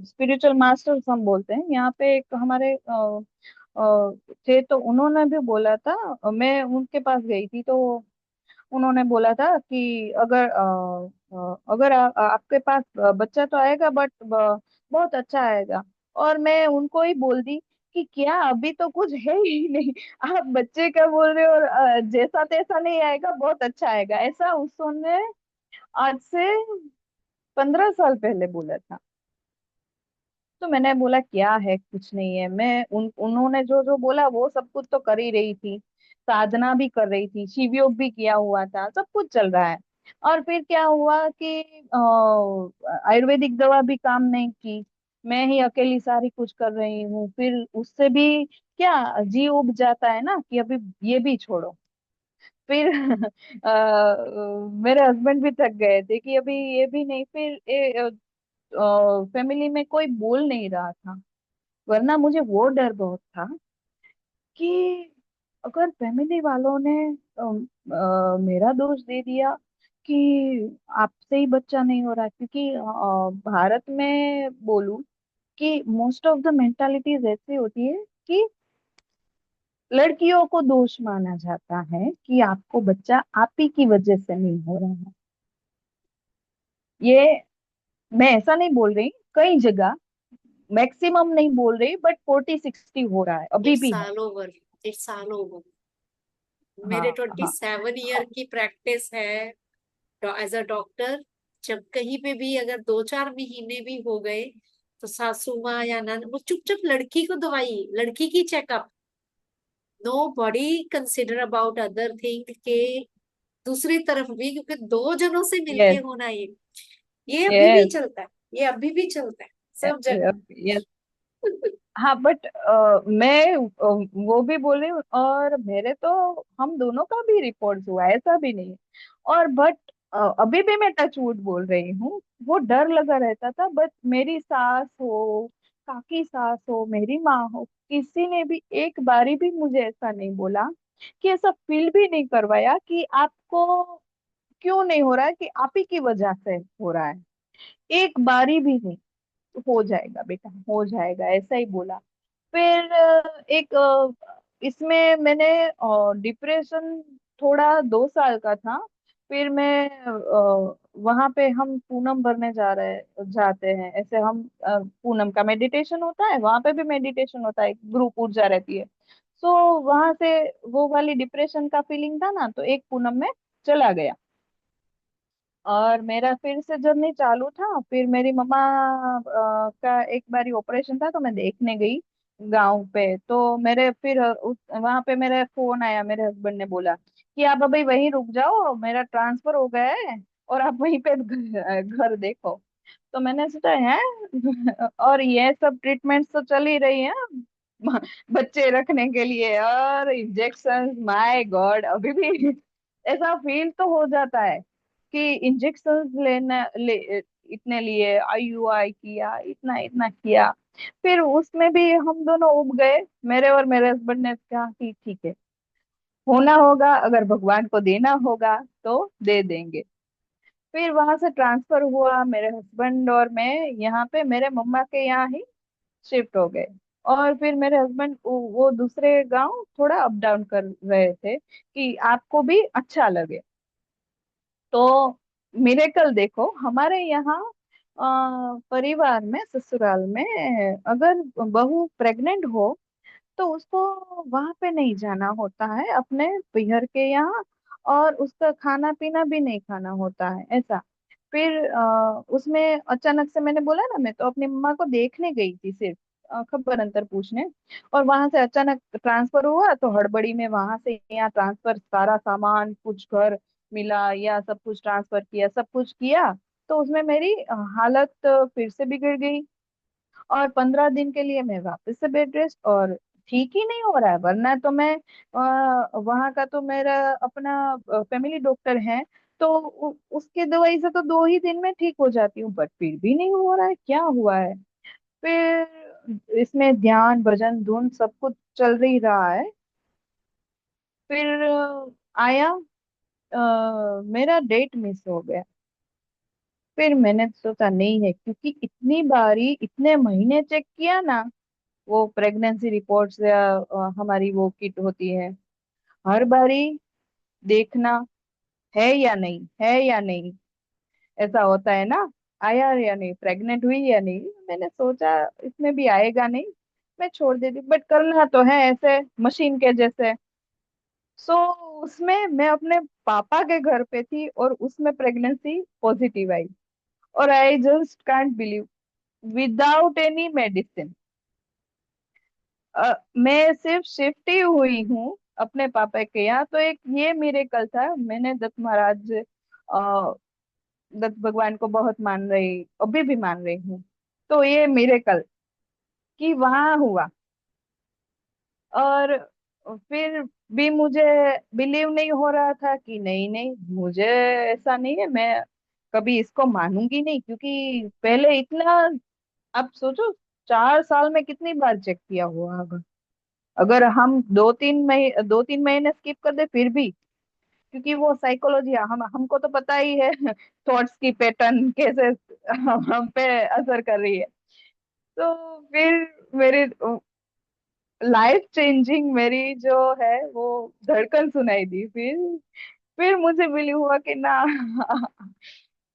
स्पिरिचुअल मास्टर्स हम बोलते हैं, यहाँ पे एक हमारे थे। तो उन्होंने भी बोला था, मैं उनके पास गई थी। तो उन्होंने बोला था कि अगर अगर आपके पास बच्चा तो आएगा, बट बहुत अच्छा आएगा। और मैं उनको ही बोल दी कि क्या अभी तो कुछ है ही नहीं, आप बच्चे का बोल रहे हो, और जैसा तैसा नहीं आएगा, बहुत अच्छा आएगा, ऐसा उसने आज से 15 साल पहले बोला था। तो मैंने बोला क्या है, कुछ नहीं है। मैं उन्होंने जो जो बोला वो सब कुछ तो कर ही रही थी, साधना भी कर रही थी, शिव योग भी किया हुआ था, सब कुछ चल रहा है। और फिर क्या हुआ कि आयुर्वेदिक दवा भी काम नहीं की, मैं ही अकेली सारी कुछ कर रही हूँ। फिर उससे भी क्या जी उब जाता है ना कि अभी ये भी छोड़ो। फिर मेरे हस्बैंड भी थक गए थे कि अभी ये भी नहीं। फिर फैमिली में कोई बोल नहीं रहा था, वरना मुझे वो डर बहुत था कि अगर फैमिली वालों ने मेरा दोष दे दिया कि आपसे ही बच्चा नहीं हो रहा। क्योंकि भारत में बोलूं कि मोस्ट ऑफ द मेंटालिटीज ऐसी होती है कि लड़कियों को दोष माना जाता है कि आपको बच्चा आप ही की वजह से नहीं हो रहा है। ये मैं ऐसा नहीं बोल रही, कई जगह, मैक्सिमम नहीं बोल रही, बट 40-60 हो रहा है, अभी इट्स भी है। All over, it's all over. मेरे हाँ, ट्वेंटी हाँ। सेवन ईयर की प्रैक्टिस है एज अ डॉक्टर। जब कहीं पे भी अगर 2-4 महीने भी हो गए तो सासू माँ या नन वो चुपचाप लड़की को दवाई, लड़की की checkup, nobody consider about other thing के दूसरी तरफ भी, क्योंकि दो जनों से मिलके यस, होना ये अभी भी यस, चलता है, ये अभी भी चलता है सब जगह। यस। हाँ, बट मैं वो भी बोल रही हूँ, और मेरे तो हम दोनों का भी रिपोर्ट हुआ है, ऐसा भी नहीं है। और बट अभी भी मैं टच वुड बोल रही हूँ, वो डर लगा रहता था। बट मेरी सास हो, काकी सास हो, मेरी माँ हो, किसी ने भी एक बारी भी मुझे ऐसा नहीं बोला, कि ऐसा फील भी नहीं करवाया कि आपको क्यों नहीं हो रहा है, कि आप ही की वजह से हो रहा है। एक बारी भी नहीं। हो जाएगा बेटा, हो जाएगा, ऐसा ही बोला। फिर एक इसमें मैंने डिप्रेशन, थोड़ा 2 साल का था। फिर मैं वहां पे हम पूनम भरने जाते हैं ऐसे हम, पूनम का मेडिटेशन होता है, वहां पे भी मेडिटेशन होता है, ग्रुप ऊर्जा रहती है। सो वहां से वो वाली डिप्रेशन का फीलिंग था ना, तो एक पूनम में चला गया। और मेरा फिर से जर्नी चालू था। फिर मेरी मम्मा का एक बारी ऑपरेशन था, तो मैं देखने गई गांव पे। तो मेरे फिर उस वहां पे मेरे फोन आया, मेरे हस्बैंड ने बोला कि आप अभी वहीं रुक जाओ, मेरा ट्रांसफर हो गया है, और आप वहीं पे घर देखो। तो मैंने सोचा है और ये सब ट्रीटमेंट तो चल ही रही है बच्चे रखने के लिए, और इंजेक्शन, माय गॉड, अभी भी ऐसा फील तो हो जाता है कि इंजेक्शन इतने लिए, आईयूआई किया, इतना इतना किया। फिर उसमें भी हम दोनों उब गए। मेरे और मेरे हस्बैंड ने कहा कि ठीक है, होना होगा, अगर भगवान को देना होगा तो दे देंगे। फिर वहां से ट्रांसफर हुआ, मेरे हस्बैंड और मैं यहाँ पे मेरे मम्मा के यहाँ ही शिफ्ट हो गए। और फिर मेरे हस्बैंड वो दूसरे गांव थोड़ा अप डाउन कर रहे थे कि आपको भी अच्छा लगे। तो मिरेकल देखो, हमारे यहाँ परिवार में, ससुराल में, अगर बहू प्रेग्नेंट हो तो उसको वहां पे नहीं जाना होता है अपने पिहर के यहाँ, और उसका खाना पीना भी नहीं खाना होता है, ऐसा। फिर उसमें अचानक से, मैंने बोला ना, मैं तो अपनी मम्मा को देखने गई थी सिर्फ, खबर अंतर पूछने। और वहां से अचानक ट्रांसफर हुआ, तो हड़बड़ी में वहां से यहाँ ट्रांसफर, सारा सामान कुछ घर मिला या सब कुछ ट्रांसफर किया, सब कुछ किया। तो उसमें मेरी हालत फिर से बिगड़ गई। और 15 दिन के लिए मैं वापस से बेड रेस्ट, और ठीक ही नहीं हो रहा है। वरना तो मैं वहाँ का तो मेरा अपना फैमिली डॉक्टर है, तो उसके दवाई से तो 2 ही दिन में ठीक हो जाती हूँ, बट फिर भी नहीं हो रहा है, क्या हुआ है। फिर इसमें ध्यान, भजन, धुन सब कुछ चल ही रहा है। फिर आया, मेरा डेट मिस हो गया। फिर मैंने सोचा नहीं है, क्योंकि इतनी बारी, इतने महीने चेक किया ना, वो प्रेगनेंसी रिपोर्ट्स या हमारी वो किट होती है, हर बारी देखना, है या नहीं, है या नहीं, ऐसा होता है ना, आया या नहीं, प्रेग्नेंट हुई या नहीं। मैंने सोचा इसमें भी आएगा नहीं, मैं छोड़ देती, बट करना तो है ऐसे मशीन के जैसे। सो उसमें मैं अपने पापा के घर पे थी और उसमें प्रेगनेंसी पॉजिटिव आई। और I just can't believe, without any medicine, मैं सिर्फ शिफ्ट ही हुई हूँ अपने पापा के यहाँ। तो एक ये मिरेकल था। मैंने दत्त महाराज, दत्त भगवान को बहुत मान रही, अभी भी मान रही हूँ। तो ये मिरेकल कि वहां हुआ। और फिर भी मुझे बिलीव नहीं हो रहा था कि नहीं नहीं, मुझे ऐसा नहीं है, मैं कभी इसको मानूंगी नहीं, क्योंकि पहले इतना, आप सोचो 4 साल में कितनी बार चेक किया हुआ होगा। अगर हम 2-3 महीने स्किप कर दे फिर भी, क्योंकि वो साइकोलॉजी हम हमको तो पता ही है थॉट्स की पैटर्न कैसे हम पे असर कर रही है। तो फिर मेरी लाइफ चेंजिंग मेरी जो है वो धड़कन सुनाई दी। फिर मुझे बिलीव हुआ कि ना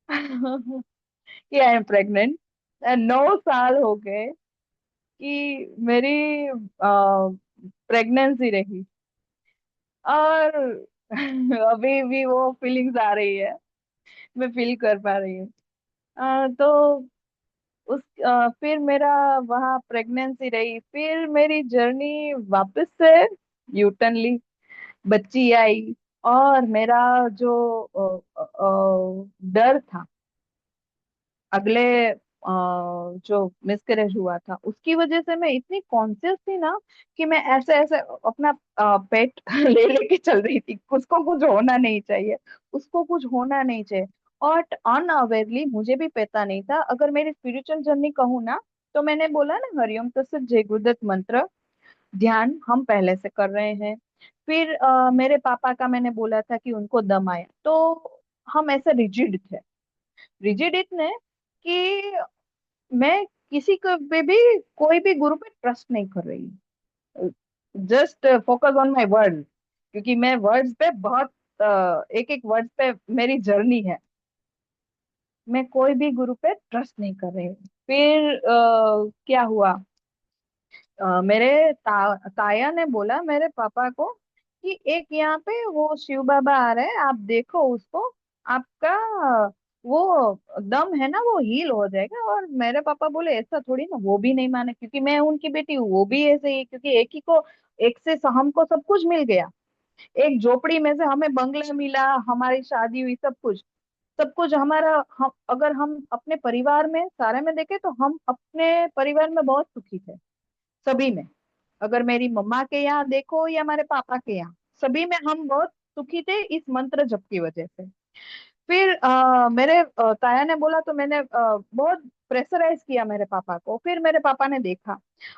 कि आई एम प्रेग्नेंट। 9 साल हो गए कि मेरी प्रेगनेंसी रही, और अभी भी वो फीलिंग्स आ रही है, मैं फील कर पा रही हूँ। तो फिर मेरा वहाँ प्रेगनेंसी रही, फिर मेरी जर्नी वापस से यूटर्न ली, बच्ची आई। और मेरा जो डर था अगले जो मिसकैरेज हुआ था उसकी वजह से, मैं इतनी कॉन्शियस थी ना कि मैं ऐसे ऐसे अपना पेट ले लेके चल रही थी, उसको कुछ होना नहीं चाहिए, उसको कुछ होना नहीं चाहिए। और अनअवेयरली, मुझे भी पता नहीं था, अगर मेरी स्पिरिचुअल जर्नी कहूँ ना, तो मैंने बोला ना हरिओम तत्सत जय गुरुदत्त मंत्र ध्यान हम पहले से कर रहे हैं। फिर मेरे पापा का मैंने बोला था कि उनको दम आया, तो हम ऐसे रिजिड थे, रिजिड इतने कि मैं किसी को पे भी, कोई भी गुरु पे ट्रस्ट नहीं कर रही हूँ, just focus on my word, क्योंकि मैं वर्ड्स पे बहुत, एक एक वर्ड पे मेरी जर्नी है। मैं कोई भी गुरु पे ट्रस्ट नहीं कर रही हूँ। फिर क्या हुआ, मेरे ताया ने बोला मेरे पापा को कि एक यहाँ पे वो शिव बाबा आ रहे हैं, आप देखो उसको, आपका वो दम है ना वो हील हो जाएगा। और मेरे पापा बोले ऐसा थोड़ी ना, वो भी नहीं माने, क्योंकि मैं उनकी बेटी हूँ, वो भी ऐसे ही, क्योंकि एक ही को, एक से हमको सब कुछ मिल गया। एक झोपड़ी में से हमें बंगला मिला, हमारी शादी हुई, सब कुछ, सब कुछ हमारा। हम अगर हम अपने परिवार में सारे में देखें तो हम अपने परिवार में बहुत सुखी थे, सभी में। अगर मेरी मम्मा के यहाँ देखो या हमारे पापा के यहाँ, सभी में हम बहुत सुखी थे इस मंत्र जप की वजह से। फिर मेरे ताया ने बोला, तो मैंने बहुत प्रेशराइज किया मेरे पापा को। फिर मेरे पापा ने देखा,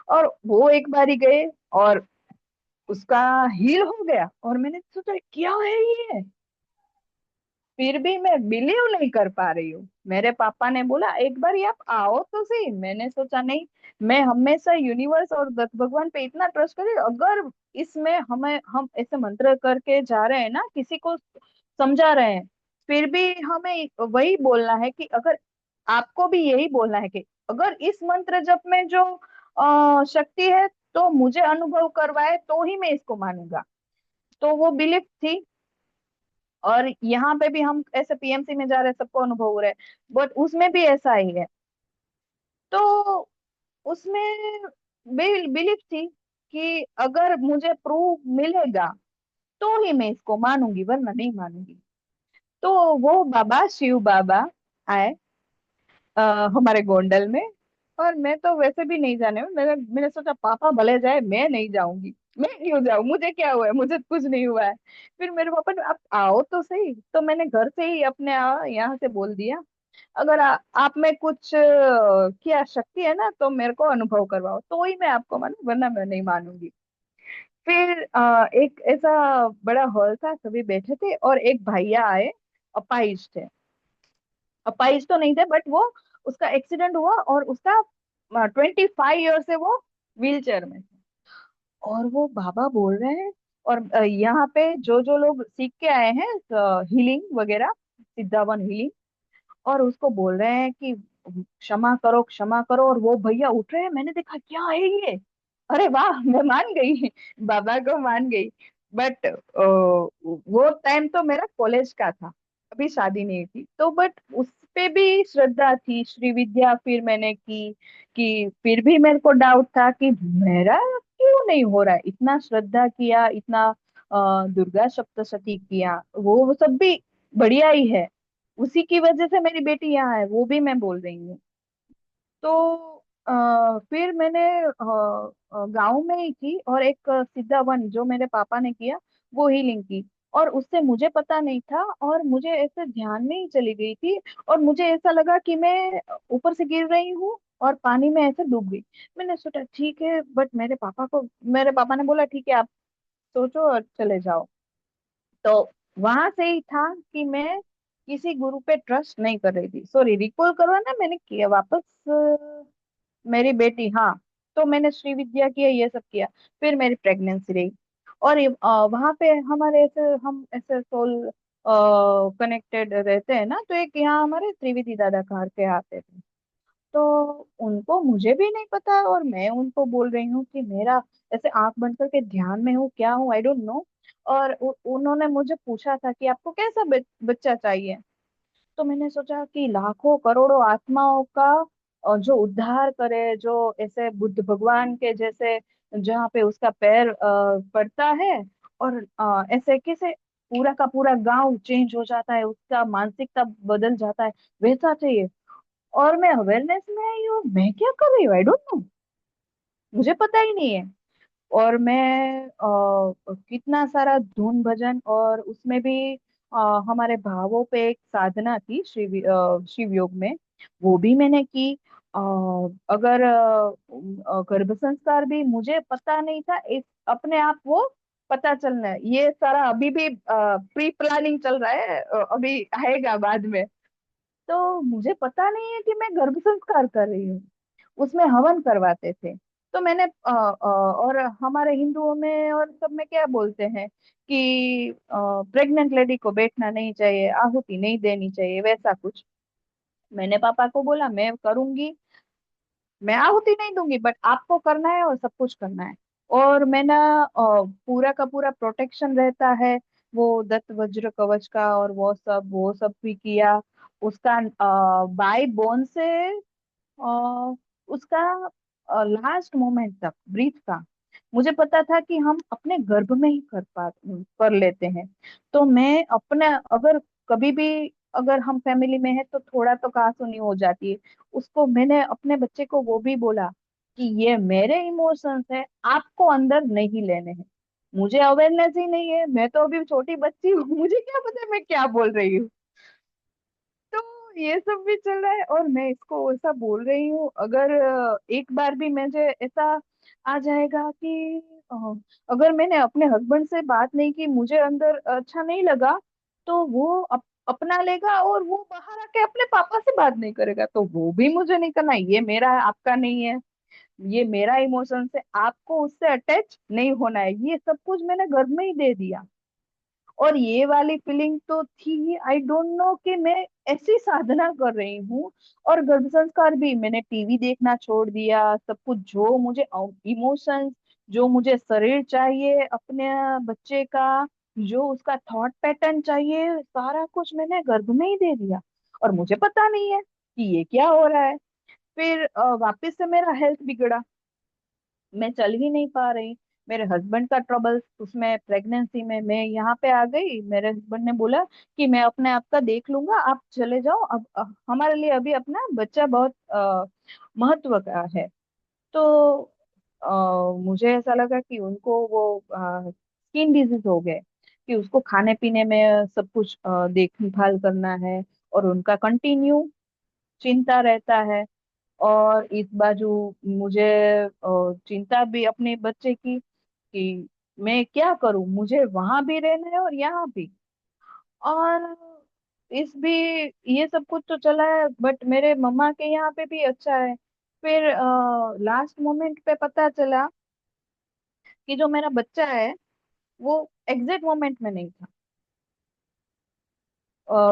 और वो एक बारी गए और उसका हील हो गया। और मैंने सोचा क्या है ये, फिर भी मैं बिलीव नहीं कर पा रही हूँ। मेरे पापा ने बोला एक बार आप आओ तो सही। मैंने सोचा नहीं, मैं हमेशा यूनिवर्स और दत्त भगवान पे इतना ट्रस्ट करी, अगर इसमें हमें, हम ऐसे मंत्र करके जा रहे हैं ना, किसी को समझा रहे हैं, फिर भी हमें वही बोलना है कि अगर, आपको भी यही बोलना है कि अगर इस मंत्र जप में जो शक्ति है तो मुझे अनुभव करवाए तो ही मैं इसको मानूंगा। तो वो बिलीफ थी। और यहाँ पे भी हम ऐसे पीएमसी में जा रहे हैं, सबको अनुभव हो रहा है, बट उसमें भी ऐसा ही है। तो उसमें बिलीफ थी कि अगर मुझे प्रूफ मिलेगा तो ही मैं इसको मानूंगी, वरना नहीं मानूंगी। तो वो बाबा, शिव बाबा आए अ, हमारे गोंडल में। और मैं तो वैसे भी नहीं जाने, मैंने सोचा पापा भले जाए, मैं नहीं जाऊंगी, मैं क्यों जाऊं, मुझे क्या हुआ है, मुझे तो कुछ नहीं हुआ है। फिर मेरे पापा ने, आप आओ तो सही। तो मैंने घर से ही अपने यहाँ से बोल दिया, अगर आप में कुछ क्या शक्ति है ना तो मेरे को अनुभव करवाओ, तो ही मैं आपको मानू, वरना मैं नहीं मानूंगी। फिर एक ऐसा बड़ा हॉल था, सभी बैठे थे, और एक भैया आए, अपाहिज थे। अपाहिज तो नहीं थे, बट वो, उसका एक्सीडेंट हुआ और उसका 25 ईयर से वो व्हील चेयर में थे। और वो बाबा बोल रहे हैं और यहाँ पे जो जो लोग सीख के आए हैं हीलिंग वगैरह, सिद्धावन हीलिंग, और उसको बोल रहे हैं कि क्षमा करो क्षमा करो, और वो भैया उठ रहे हैं, मैंने देखा क्या है ये, अरे वाह मैं मान गई, बाबा को मान गई। बट वो टाइम तो मेरा कॉलेज का था, अभी शादी नहीं थी तो, बट उस पे भी श्रद्धा थी। श्री विद्या फिर मैंने की, कि फिर भी मेरे को डाउट था कि मेरा क्यों नहीं हो रहा है। इतना श्रद्धा किया, इतना दुर्गा सप्तशती किया, वो सब भी बढ़िया ही है, उसी की वजह से मेरी बेटी यहाँ है, वो भी मैं बोल रही हूँ। तो फिर मैंने गांव में ही की, और एक सिद्धा वन जो मेरे पापा ने किया, वो हीलिंग की। और उससे मुझे पता नहीं था, और मुझे ऐसे ध्यान में ही चली गई थी, और मुझे ऐसा लगा कि मैं ऊपर से गिर रही हूँ और पानी में ऐसे डूब गई। मैंने सोचा ठीक है, बट मेरे पापा ने बोला ठीक है आप सोचो और चले जाओ। तो वहां से ही था कि मैं किसी गुरु पे ट्रस्ट नहीं कर रही थी। सॉरी, रिकॉल करो ना, मैंने किया वापस मेरी बेटी, हाँ। तो मैंने श्री विद्या किया, ये सब किया। फिर मेरी प्रेगनेंसी रही, और वहां पे हमारे ऐसे, हम ऐसे सोल कनेक्टेड रहते हैं ना, तो एक यहाँ हमारे त्रिवेदी दादा कार के आते थे। तो उनको, मुझे भी नहीं पता, और मैं उनको बोल रही हूँ कि मेरा ऐसे आंख बंद करके ध्यान में हूँ, क्या हूँ, आई डोंट नो। और उन्होंने मुझे पूछा था कि आपको कैसा बच्चा चाहिए। तो मैंने सोचा कि लाखों करोड़ों आत्माओं का जो उद्धार करे, जो ऐसे बुद्ध भगवान के जैसे, जहाँ पे उसका पैर पड़ता है, और ऐसे कैसे पूरा का पूरा गांव चेंज हो जाता है, उसका मानसिकता बदल जाता है, वैसा चाहिए। और मैं अवेयरनेस में आई हूँ, मैं क्या कर रही हूँ, आई डोंट नो, मुझे पता ही नहीं है। और मैं कितना सारा धुन भजन, और उसमें भी हमारे भावों पे एक साधना थी शिव योग में, वो भी मैंने की। अ, अगर गर्भ संस्कार भी मुझे पता नहीं था, इस अपने आप वो पता चलना है, ये सारा अभी भी प्री प्लानिंग चल रहा है, अभी आएगा बाद में। तो मुझे पता नहीं है कि मैं गर्भ संस्कार कर रही हूँ, उसमें हवन करवाते थे। तो मैंने और हमारे हिंदुओं में और सब में क्या बोलते हैं कि प्रेग्नेंट लेडी को बैठना नहीं चाहिए, आहुति नहीं देनी चाहिए, वैसा कुछ। मैंने पापा को बोला मैं करूंगी, मैं आहुति नहीं दूंगी, बट आपको करना है और सब कुछ करना है। और मैंने पूरा का पूरा प्रोटेक्शन रहता है, वो दत्त वज्र कवच का, और वो सब भी किया। उसका बाय बोन से अ, उसका लास्ट मोमेंट तक ब्रीथ का मुझे पता था कि हम अपने गर्भ में ही कर लेते हैं। तो मैं अपने, अगर कभी भी, अगर हम फैमिली में है तो थोड़ा तो कहासुनी हो जाती है, उसको मैंने अपने बच्चे को वो भी बोला कि ये मेरे इमोशंस है, आपको अंदर नहीं लेने हैं। मुझे अवेयरनेस ही नहीं है, मैं तो अभी छोटी बच्ची हूँ, मुझे क्या पता मैं क्या बोल रही हूँ। तो ये सब भी चल रहा है, और मैं इसको ऐसा बोल रही हूँ, अगर एक बार भी मुझे ऐसा आ जाएगा कि अ, अगर मैंने अपने हस्बैंड से बात नहीं की, मुझे अंदर अच्छा नहीं लगा, तो वो अपना लेगा, और वो बाहर आके अपने पापा से बात नहीं करेगा, तो वो भी मुझे नहीं करना। ये मेरा है, आपका नहीं है, ये मेरा इमोशन है, आपको उससे अटैच नहीं होना है, ये सब कुछ मैंने घर में ही दे दिया। और ये वाली फीलिंग तो थी, आई डोंट नो कि मैं ऐसी साधना कर रही हूँ। और गर्भ संस्कार भी मैंने टीवी देखना छोड़ दिया, सब कुछ, जो मुझे इमोशंस, जो मुझे शरीर चाहिए अपने बच्चे का, जो उसका थॉट पैटर्न चाहिए, सारा कुछ मैंने गर्भ में ही दे दिया। और मुझे पता नहीं है कि ये क्या हो रहा है। फिर वापस से मेरा हेल्थ बिगड़ा, मैं चल ही नहीं पा रही। मेरे हस्बैंड का ट्रबल, उसमें प्रेगनेंसी में मैं यहाँ पे आ गई, मेरे हस्बैंड ने बोला कि मैं अपने आप का देख लूंगा, आप चले जाओ, अब हमारे लिए अभी अपना बच्चा बहुत महत्व का है। तो मुझे ऐसा लगा कि उनको वो स्किन डिजीज हो गए, कि उसको खाने पीने में सब कुछ देखभाल करना है, और उनका कंटिन्यू चिंता रहता है। और इस बाजू मुझे चिंता भी अपने बच्चे की, कि मैं क्या करूं, मुझे वहां भी रहना है और यहाँ भी। और इस भी, ये सब कुछ तो चला है, बट मेरे मम्मा के यहाँ पे भी अच्छा है। फिर लास्ट मोमेंट पे पता चला कि जो मेरा बच्चा है, वो एग्जैक्ट मोमेंट में नहीं था।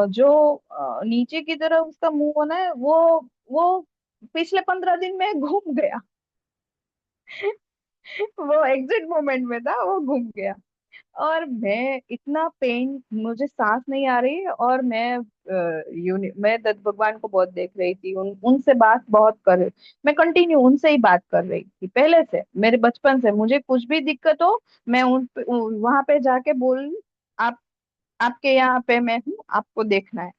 जो नीचे की तरफ उसका मुंह होना है, वो पिछले 15 दिन में घूम गया। वो एग्जैक्ट मोमेंट में था, वो घूम गया। और मैं इतना पेन, मुझे सांस नहीं आ रही, और मैं दत्त भगवान को बहुत देख रही थी, उनसे बात बहुत कर रही। मैं कंटिन्यू उनसे ही बात कर रही थी पहले से, मेरे बचपन से। मुझे कुछ भी दिक्कत हो, मैं वहां पे जाके बोल, आप आपके यहाँ पे मैं हूँ, आपको देखना है।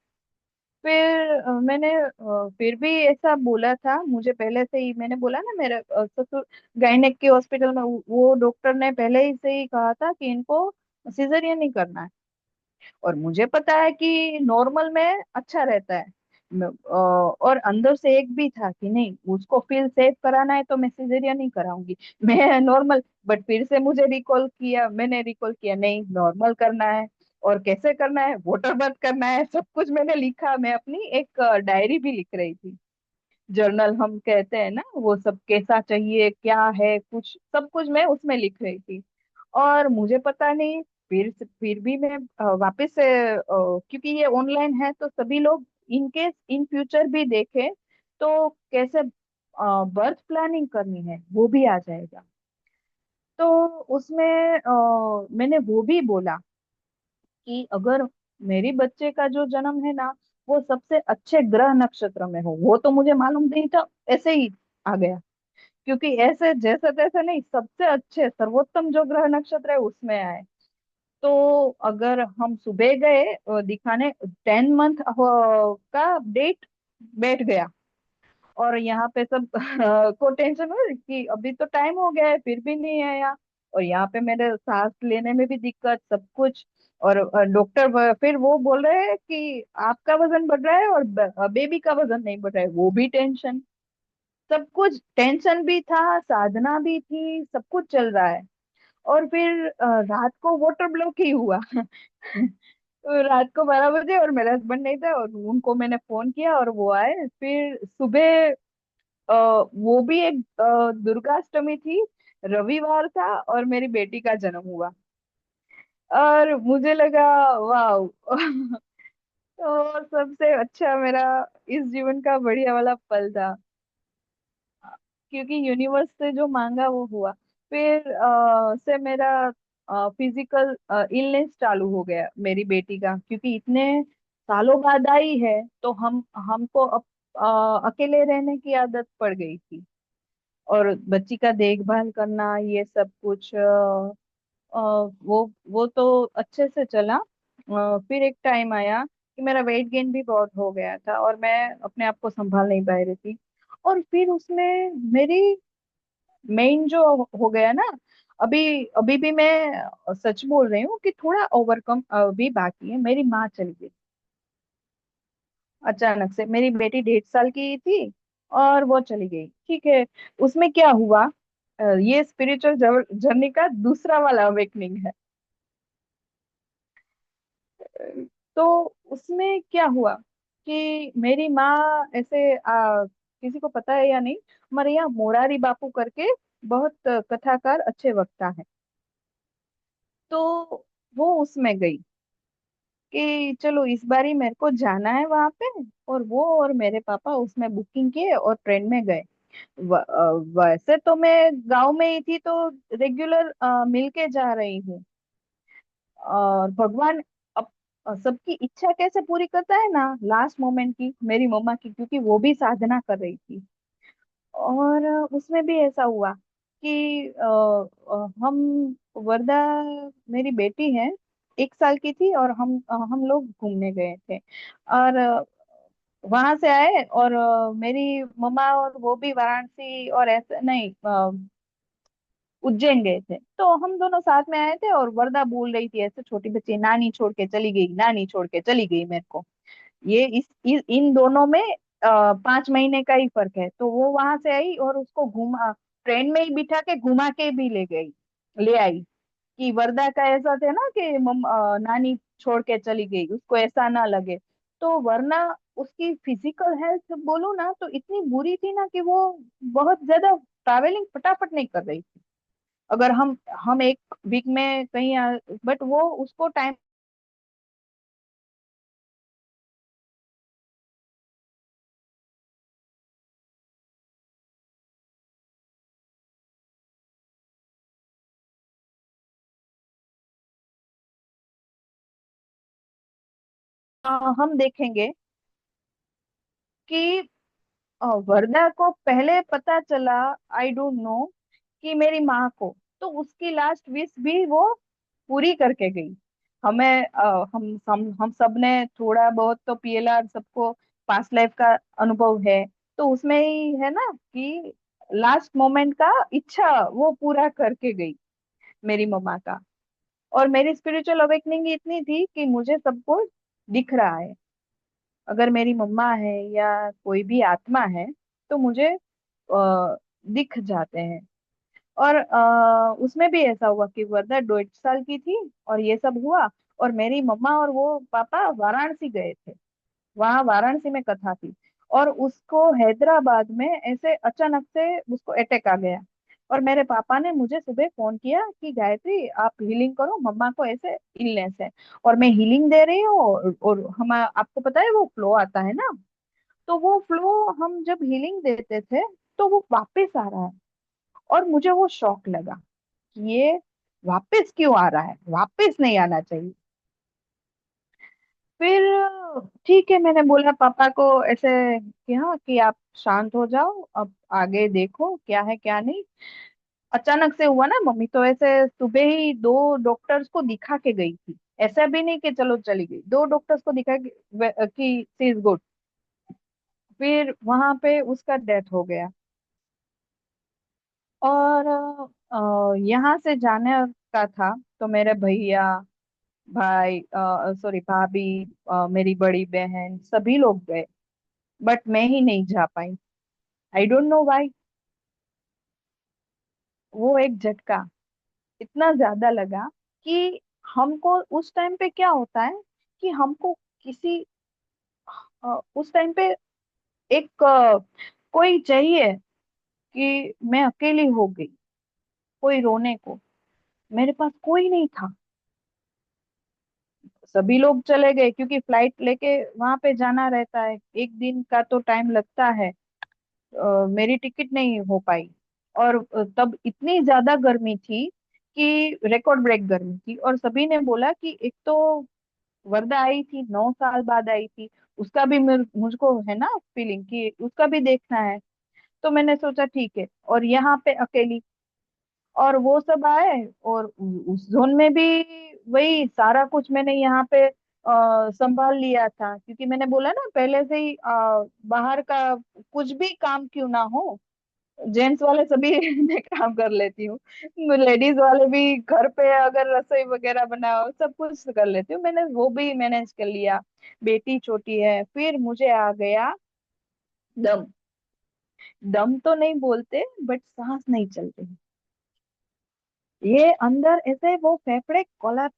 फिर फिर भी ऐसा बोला था मुझे पहले से ही। मैंने बोला ना, मेरे ससुर गायनेक के हॉस्पिटल में वो डॉक्टर ने पहले ही से ही कहा था कि इनको सिजेरियन नहीं करना है। और मुझे पता है कि नॉर्मल में अच्छा रहता है। और अंदर से एक भी था कि नहीं, उसको फील सेफ कराना है तो मैं सिजेरियन नहीं कराऊंगी, मैं नॉर्मल। बट फिर से मैंने रिकॉल किया, नहीं, नॉर्मल करना है। और कैसे करना है, वाटर बर्थ करना है, सब कुछ मैंने लिखा। मैं अपनी एक डायरी भी लिख रही थी, जर्नल हम कहते हैं ना, वो सब कैसा चाहिए, क्या है, कुछ सब कुछ मैं उसमें लिख रही थी। और मुझे पता नहीं, फिर भी मैं वापस से, क्योंकि ये ऑनलाइन है तो सभी लोग इन केस इन फ्यूचर भी देखें तो कैसे बर्थ प्लानिंग करनी है वो भी आ जाएगा। तो उसमें मैंने वो भी बोला कि अगर मेरी बच्चे का जो जन्म है ना, वो सबसे अच्छे ग्रह नक्षत्र में हो, वो तो मुझे मालूम नहीं था, ऐसे ही आ गया। क्योंकि ऐसे जैसे तैसे नहीं, सबसे अच्छे सर्वोत्तम जो ग्रह नक्षत्र है उसमें आए। तो अगर हम सुबह गए दिखाने, 10 मंथ का डेट बैठ गया। और यहाँ पे सब को टेंशन हो कि अभी तो टाइम हो गया है फिर भी नहीं आया। और यहाँ पे मेरे सांस लेने में भी दिक्कत, सब कुछ। और डॉक्टर फिर वो बोल रहे हैं कि आपका वजन बढ़ रहा है और बेबी का वजन नहीं बढ़ रहा है, वो भी टेंशन। सब कुछ टेंशन भी था, साधना भी थी, सब कुछ चल रहा है। और फिर रात को वाटर ब्लॉक ही हुआ। तो रात को 12 बजे, और मेरा हस्बैंड नहीं था, और उनको मैंने फोन किया और वो आए। फिर सुबह वो भी एक दुर्गाष्टमी थी, रविवार था, और मेरी बेटी का जन्म हुआ। और मुझे लगा, वाह। तो सबसे अच्छा मेरा इस जीवन का बढ़िया वाला पल था, क्योंकि यूनिवर्स से जो मांगा वो हुआ। फिर से मेरा फिजिकल इलनेस चालू हो गया मेरी बेटी का, क्योंकि इतने सालों बाद आई है तो हमको अकेले रहने की आदत पड़ गई थी। और बच्ची का देखभाल करना, ये सब कुछ वो तो अच्छे से चला। फिर एक टाइम आया कि मेरा वेट गेन भी बहुत हो गया था, और मैं अपने आप को संभाल नहीं पा रही थी। और फिर उसमें मेरी मेन जो हो गया ना, अभी अभी भी मैं सच बोल रही हूँ कि थोड़ा ओवरकम भी बाकी है। मेरी माँ चली गई अचानक से। मेरी बेटी 1.5 साल की थी और वो चली गई, ठीक है। उसमें क्या हुआ, ये स्पिरिचुअल जर्नी का दूसरा वाला अवेकनिंग है। तो उसमें क्या हुआ कि मेरी माँ ऐसे, किसी को पता है या नहीं, हमारे यहाँ मोरारी बापू करके बहुत कथाकार अच्छे वक्ता है। तो वो उसमें गई कि चलो इस बारी मेरे को जाना है वहां पे। और वो और मेरे पापा उसमें बुकिंग किए और ट्रेन में गए। वैसे तो मैं गांव में ही थी तो रेगुलर मिल के जा रही हूँ। और भगवान अब सबकी इच्छा कैसे पूरी करता है ना, लास्ट मोमेंट की मेरी मम्मा की, क्योंकि वो भी साधना कर रही थी। और उसमें भी ऐसा हुआ कि हम वर्धा, मेरी बेटी है, 1 साल की थी, और हम लोग घूमने गए थे। और वहां से आए, और मेरी मम्मा और वो भी वाराणसी, और ऐसे नहीं, उज्जैन गए थे। तो हम दोनों साथ में आए थे, और वरदा बोल रही थी ऐसे, छोटी बच्ची, नानी छोड़ के चली गई, नानी छोड़ के चली गई मेरे को। ये इन दोनों में 5 महीने का ही फर्क है। तो वो वहां से आई और उसको घुमा, ट्रेन में ही बिठा के घुमा के भी ले आई। कि वरदा का ऐसा थे ना कि नानी छोड़ के चली गई, उसको ऐसा ना लगे। तो वरना उसकी फिजिकल हेल्थ बोलूं ना तो इतनी बुरी थी ना कि वो बहुत ज्यादा ट्रैवलिंग फटाफट नहीं कर रही थी। अगर हम एक वीक में कहीं, बट वो उसको टाइम हम देखेंगे कि वर्दा को पहले पता चला, आई डोंट नो, कि मेरी माँ को, तो उसकी लास्ट विश भी वो पूरी करके गई। हमें हम सब ने थोड़ा बहुत तो पीएलआर सबको पास्ट लाइफ का अनुभव है, तो उसमें ही है ना कि लास्ट मोमेंट का इच्छा वो पूरा करके गई मेरी मम्मा का। और मेरी स्पिरिचुअल अवेकनिंग इतनी थी कि मुझे सब कुछ दिख रहा है। अगर मेरी मम्मा है या कोई भी आत्मा है तो मुझे दिख जाते हैं। और उसमें भी ऐसा हुआ कि वर्दा 1.5 साल की थी और ये सब हुआ। और मेरी मम्मा और वो पापा वाराणसी गए थे, वहां वाराणसी में कथा थी। और उसको हैदराबाद में ऐसे अचानक से उसको अटैक आ गया। और मेरे पापा ने मुझे सुबह फोन किया कि गायत्री आप हीलिंग करो, मम्मा को ऐसे इलनेस है। और मैं हीलिंग दे रही हूँ, और हम आपको पता है वो फ्लो आता है ना, तो वो फ्लो हम जब हीलिंग देते थे तो वो वापस आ रहा है। और मुझे वो शौक लगा कि ये वापस क्यों आ रहा है, वापस नहीं आना चाहिए। फिर ठीक है, मैंने बोला पापा को ऐसे कि हाँ कि आप शांत हो जाओ, अब आगे देखो क्या है क्या नहीं। अचानक से हुआ ना मम्मी, तो ऐसे सुबह ही 2 डॉक्टर्स को दिखा के गई थी। ऐसा भी नहीं कि चलो चली गई, 2 डॉक्टर्स को दिखा के कि सी इज गुड। फिर वहां पे उसका डेथ हो गया। और यहाँ से जाने का था, तो मेरे भैया, भाई, सॉरी भाभी, मेरी बड़ी बहन, सभी लोग गए, बट मैं ही नहीं जा पाई। I don't know why. वो एक झटका इतना ज्यादा लगा कि हमको उस टाइम पे क्या होता है कि हमको किसी उस टाइम पे एक कोई चाहिए कि मैं अकेली हो गई, कोई रोने को। मेरे पास कोई नहीं था। सभी लोग चले गए क्योंकि फ्लाइट लेके वहां पे जाना रहता है, एक दिन का तो टाइम लगता है। मेरी टिकट नहीं हो पाई। और तब इतनी ज्यादा गर्मी थी कि रिकॉर्ड ब्रेक गर्मी थी। और सभी ने बोला कि एक तो वर्दा आई थी, 9 साल बाद आई थी, उसका भी मुझको है ना फीलिंग कि उसका भी देखना है। तो मैंने सोचा ठीक है, और यहाँ पे अकेली, और वो सब आए। और उस जोन में भी वही सारा कुछ मैंने यहाँ पे संभाल लिया था, क्योंकि मैंने बोला ना पहले से ही बाहर का कुछ भी काम क्यों ना हो, जेंट्स वाले सभी मैं काम कर लेती हूँ। लेडीज वाले भी घर पे अगर रसोई वगैरह बनाओ सब कुछ कर लेती हूँ, मैंने वो भी मैनेज कर लिया। बेटी छोटी है, फिर मुझे आ गया दम। दम तो नहीं बोलते, बट सांस नहीं चलती। ये अंदर ऐसे वो फेफड़े कोला,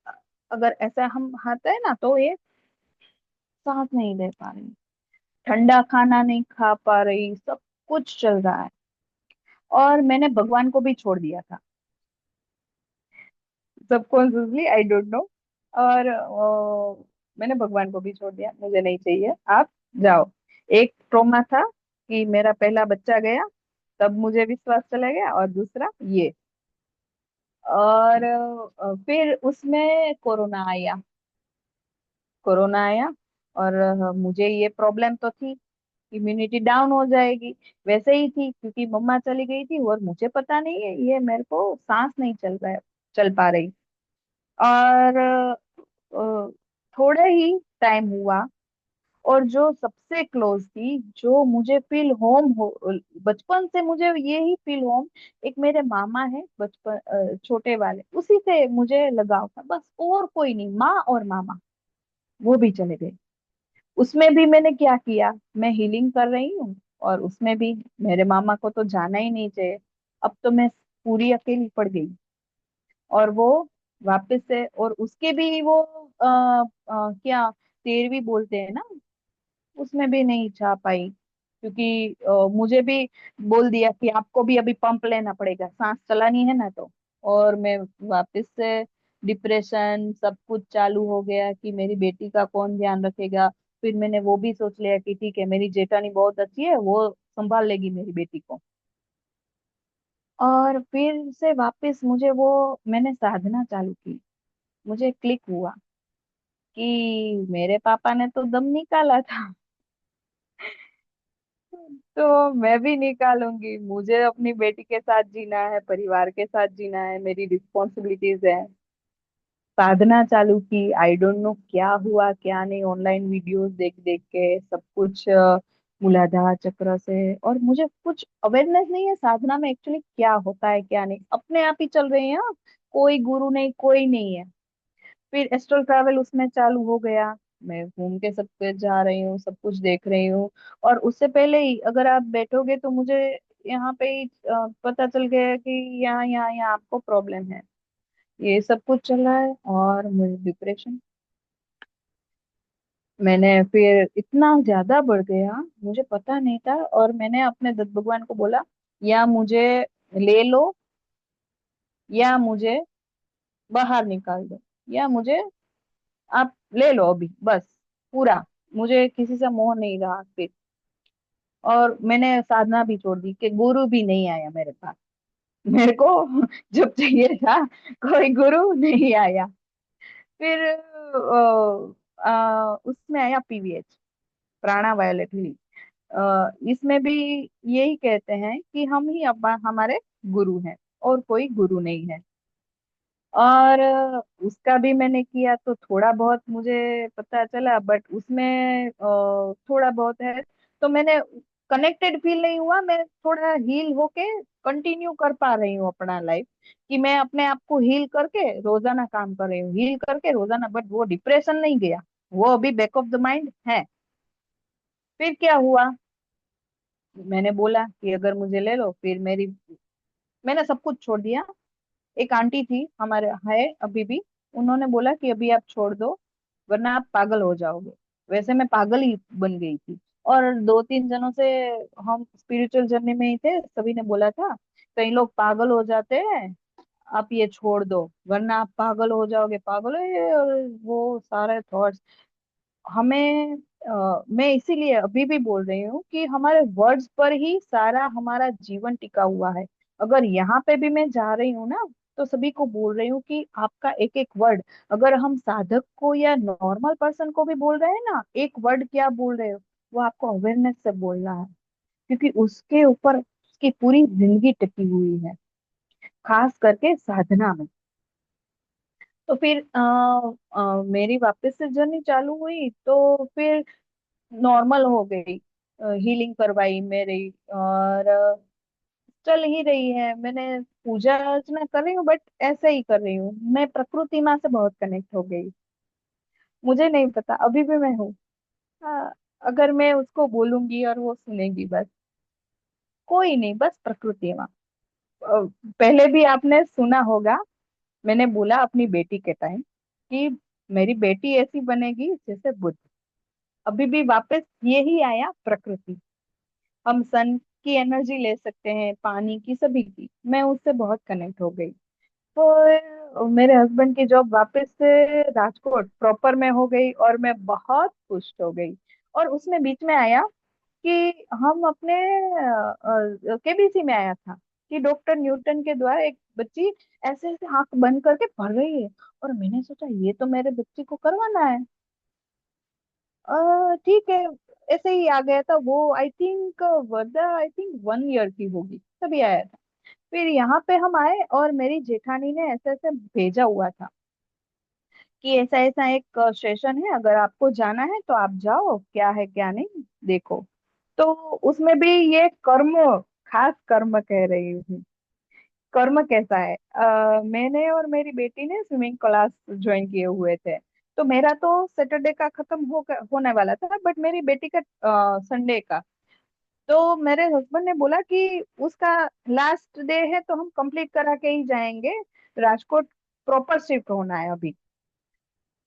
अगर ऐसा हम हाथ है ना तो ये सांस नहीं ले पा रही, ठंडा खाना नहीं खा पा रही, सब कुछ चल रहा है। और मैंने भगवान को भी छोड़ दिया था, सबकॉन्शियसली, आई डोंट नो। और मैंने भगवान को भी छोड़ दिया, मुझे नहीं चाहिए, आप जाओ। एक ट्रोमा था कि मेरा पहला बच्चा गया, तब मुझे विश्वास चला गया, और दूसरा ये। और फिर उसमें कोरोना आया। और मुझे ये प्रॉब्लम तो थी, इम्यूनिटी डाउन हो जाएगी, वैसे ही थी क्योंकि मम्मा चली गई थी और मुझे पता नहीं है, ये मेरे को सांस नहीं चल पा रही। और थोड़े ही टाइम हुआ। और जो सबसे क्लोज थी, जो मुझे फील होम हो, बचपन से मुझे ये ही फील होम, एक मेरे मामा है बचपन, छोटे वाले, उसी से मुझे लगाव था बस, और कोई नहीं, माँ और मामा। वो भी चले गए। उसमें भी मैंने क्या किया, मैं हीलिंग कर रही हूँ, और उसमें भी मेरे मामा को तो जाना ही नहीं चाहिए। अब तो मैं पूरी अकेली पड़ गई। और वो वापस से, और उसके भी वो क्या 13वीं बोलते हैं ना, उसमें भी नहीं जा पाई, क्योंकि मुझे भी बोल दिया कि आपको भी अभी पंप लेना पड़ेगा, सांस चलानी है ना तो। और मैं वापस से डिप्रेशन सब कुछ चालू हो गया कि मेरी बेटी का कौन ध्यान रखेगा। फिर मैंने वो भी सोच लिया कि ठीक है, मेरी जेठानी बहुत अच्छी है, वो संभाल लेगी मेरी बेटी को। और फिर से वापस मुझे वो, मैंने साधना चालू की। मुझे क्लिक हुआ कि मेरे पापा ने तो दम निकाला था, तो मैं भी निकालूंगी। मुझे अपनी बेटी के साथ जीना है, परिवार के साथ जीना है, मेरी रिस्पॉन्सिबिलिटीज है। साधना चालू की। आई डोंट नो क्या हुआ क्या नहीं, ऑनलाइन वीडियोस देख देख के सब कुछ, मूलाधार चक्र से। और मुझे कुछ अवेयरनेस नहीं है साधना में एक्चुअली क्या होता है क्या नहीं, अपने आप ही चल रहे हैं। हाँ, कोई गुरु नहीं, कोई नहीं है। फिर एस्ट्रल ट्रैवल उसमें चालू हो गया। मैं घूम के सब पे जा रही हूँ, सब कुछ देख रही हूँ। और उससे पहले ही अगर आप बैठोगे तो मुझे यहाँ पे ही पता चल गया कि यहाँ यहाँ यहाँ आपको प्रॉब्लम है। ये सब कुछ चल रहा है और मुझे डिप्रेशन। मैंने फिर इतना ज्यादा बढ़ गया, मुझे पता नहीं था। और मैंने अपने दत्त भगवान को बोला, या मुझे ले लो, या मुझे बाहर निकाल दो, या मुझे आप ले लो अभी बस पूरा। मुझे किसी से मोह नहीं रहा फिर। और मैंने साधना भी छोड़ दी कि गुरु भी नहीं आया मेरे पास मेरे को जब चाहिए था, कोई गुरु नहीं आया। फिर उसमें आया पीवीएच, प्राणा वायोलेट हीलिंग। इसमें भी यही कहते हैं कि हम ही अब हमारे गुरु हैं, और कोई गुरु नहीं है। और उसका भी मैंने किया तो थोड़ा बहुत मुझे पता चला, बट उसमें थोड़ा बहुत है। तो मैंने कनेक्टेड फील नहीं हुआ, मैं थोड़ा हील होके कंटिन्यू कर पा रही हूँ अपना लाइफ। कि मैं अपने आप को हील करके रोजाना काम कर रही हूँ, हील करके रोजाना। बट वो डिप्रेशन नहीं गया, वो अभी बैक ऑफ द माइंड है। फिर क्या हुआ, मैंने बोला कि अगर मुझे ले लो, फिर मेरी, मैंने सब कुछ छोड़ दिया। एक आंटी थी हमारे, है अभी भी, उन्होंने बोला कि अभी आप छोड़ दो वरना आप पागल हो जाओगे। वैसे मैं पागल ही बन गई थी। और दो तीन जनों से, हम स्पिरिचुअल जर्नी में ही थे, सभी ने बोला था कई लोग पागल हो जाते हैं, आप ये छोड़ दो वरना आप पागल हो जाओगे, पागल हो और वो सारे थॉट्स हमें। मैं इसीलिए अभी भी बोल रही हूँ कि हमारे वर्ड्स पर ही सारा हमारा जीवन टिका हुआ है। अगर यहाँ पे भी मैं जा रही हूँ ना, तो सभी को बोल रही हूँ कि आपका एक एक वर्ड, अगर हम साधक को या नॉर्मल पर्सन को भी बोल रहे हैं ना, एक वर्ड क्या बोल रहे हो, वो आपको अवेयरनेस से बोलना है। क्योंकि उसके ऊपर उसकी पूरी जिंदगी टिकी हुई है, खास करके साधना में। तो फिर मेरी वापस से जर्नी चालू हुई, तो फिर नॉर्मल हो गई। हीलिंग करवाई मेरी, और चल ही रही है। मैंने पूजा अर्चना कर रही हूँ, बट ऐसे ही कर रही हूँ। मैं प्रकृति माँ से बहुत कनेक्ट हो गई। मुझे नहीं पता, अभी भी मैं हूँ। अगर मैं उसको बोलूंगी और वो सुनेगी बस, कोई नहीं, बस प्रकृति माँ। अ, पहले भी आपने सुना होगा, मैंने बोला अपनी बेटी के टाइम कि मेरी बेटी ऐसी बनेगी जैसे बुद्ध। अभी भी वापस यही आया, प्रकृति। हम सन की एनर्जी ले सकते हैं, पानी की, सभी की। मैं उससे बहुत कनेक्ट हो गई। तो मेरे हस्बैंड की जॉब वापस से राजकोट प्रॉपर में हो गई, और मैं बहुत खुश हो गई। और उसमें बीच में आया कि हम अपने केबीसी में आया था कि डॉक्टर न्यूटन के द्वारा एक बच्ची ऐसे ऐसे आंख बंद करके पढ़ रही है। और मैंने सोचा ये तो मेरे बच्ची को करवाना है। ठीक है, ऐसे ही आ गया था वो। I think Warda, I think 1 year की होगी तभी आया था। फिर यहाँ पे हम आए, और मेरी जेठानी ने ऐसे ऐसे भेजा हुआ था कि ऐसा ऐसा एक सेशन है, अगर आपको जाना है तो आप जाओ, क्या है क्या नहीं देखो। तो उसमें भी ये कर्म, खास कर्म कह रही हूँ। कर्म कैसा है, मैंने और मेरी बेटी ने स्विमिंग क्लास ज्वाइन किए हुए थे। तो मेरा तो सैटरडे का खत्म होने वाला था, बट मेरी बेटी का संडे का। तो मेरे हस्बैंड ने बोला कि उसका लास्ट डे है तो हम कंप्लीट करा के ही जाएंगे, राजकोट प्रॉपर शिफ्ट होना है अभी।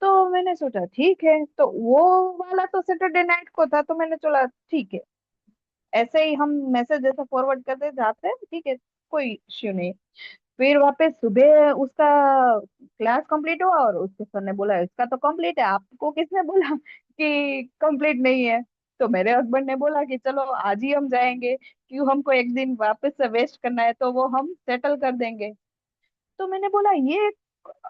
तो मैंने सोचा ठीक है, तो वो वाला तो सैटरडे नाइट को था, तो मैंने चला ठीक है। ऐसे ही हम मैसेज जैसा फॉरवर्ड करते जाते हैं, ठीक है, कोई इश्यू नहीं। फिर वापस सुबह उसका क्लास कंप्लीट हुआ और उसके सर ने बोला इसका तो कंप्लीट है, आपको किसने बोला कि कंप्लीट नहीं है? तो मेरे हस्बैंड ने बोला कि चलो आज ही हम जाएंगे, क्यों हमको एक दिन वापस से वेस्ट करना है, तो वो हम सेटल कर देंगे। तो मैंने बोला ये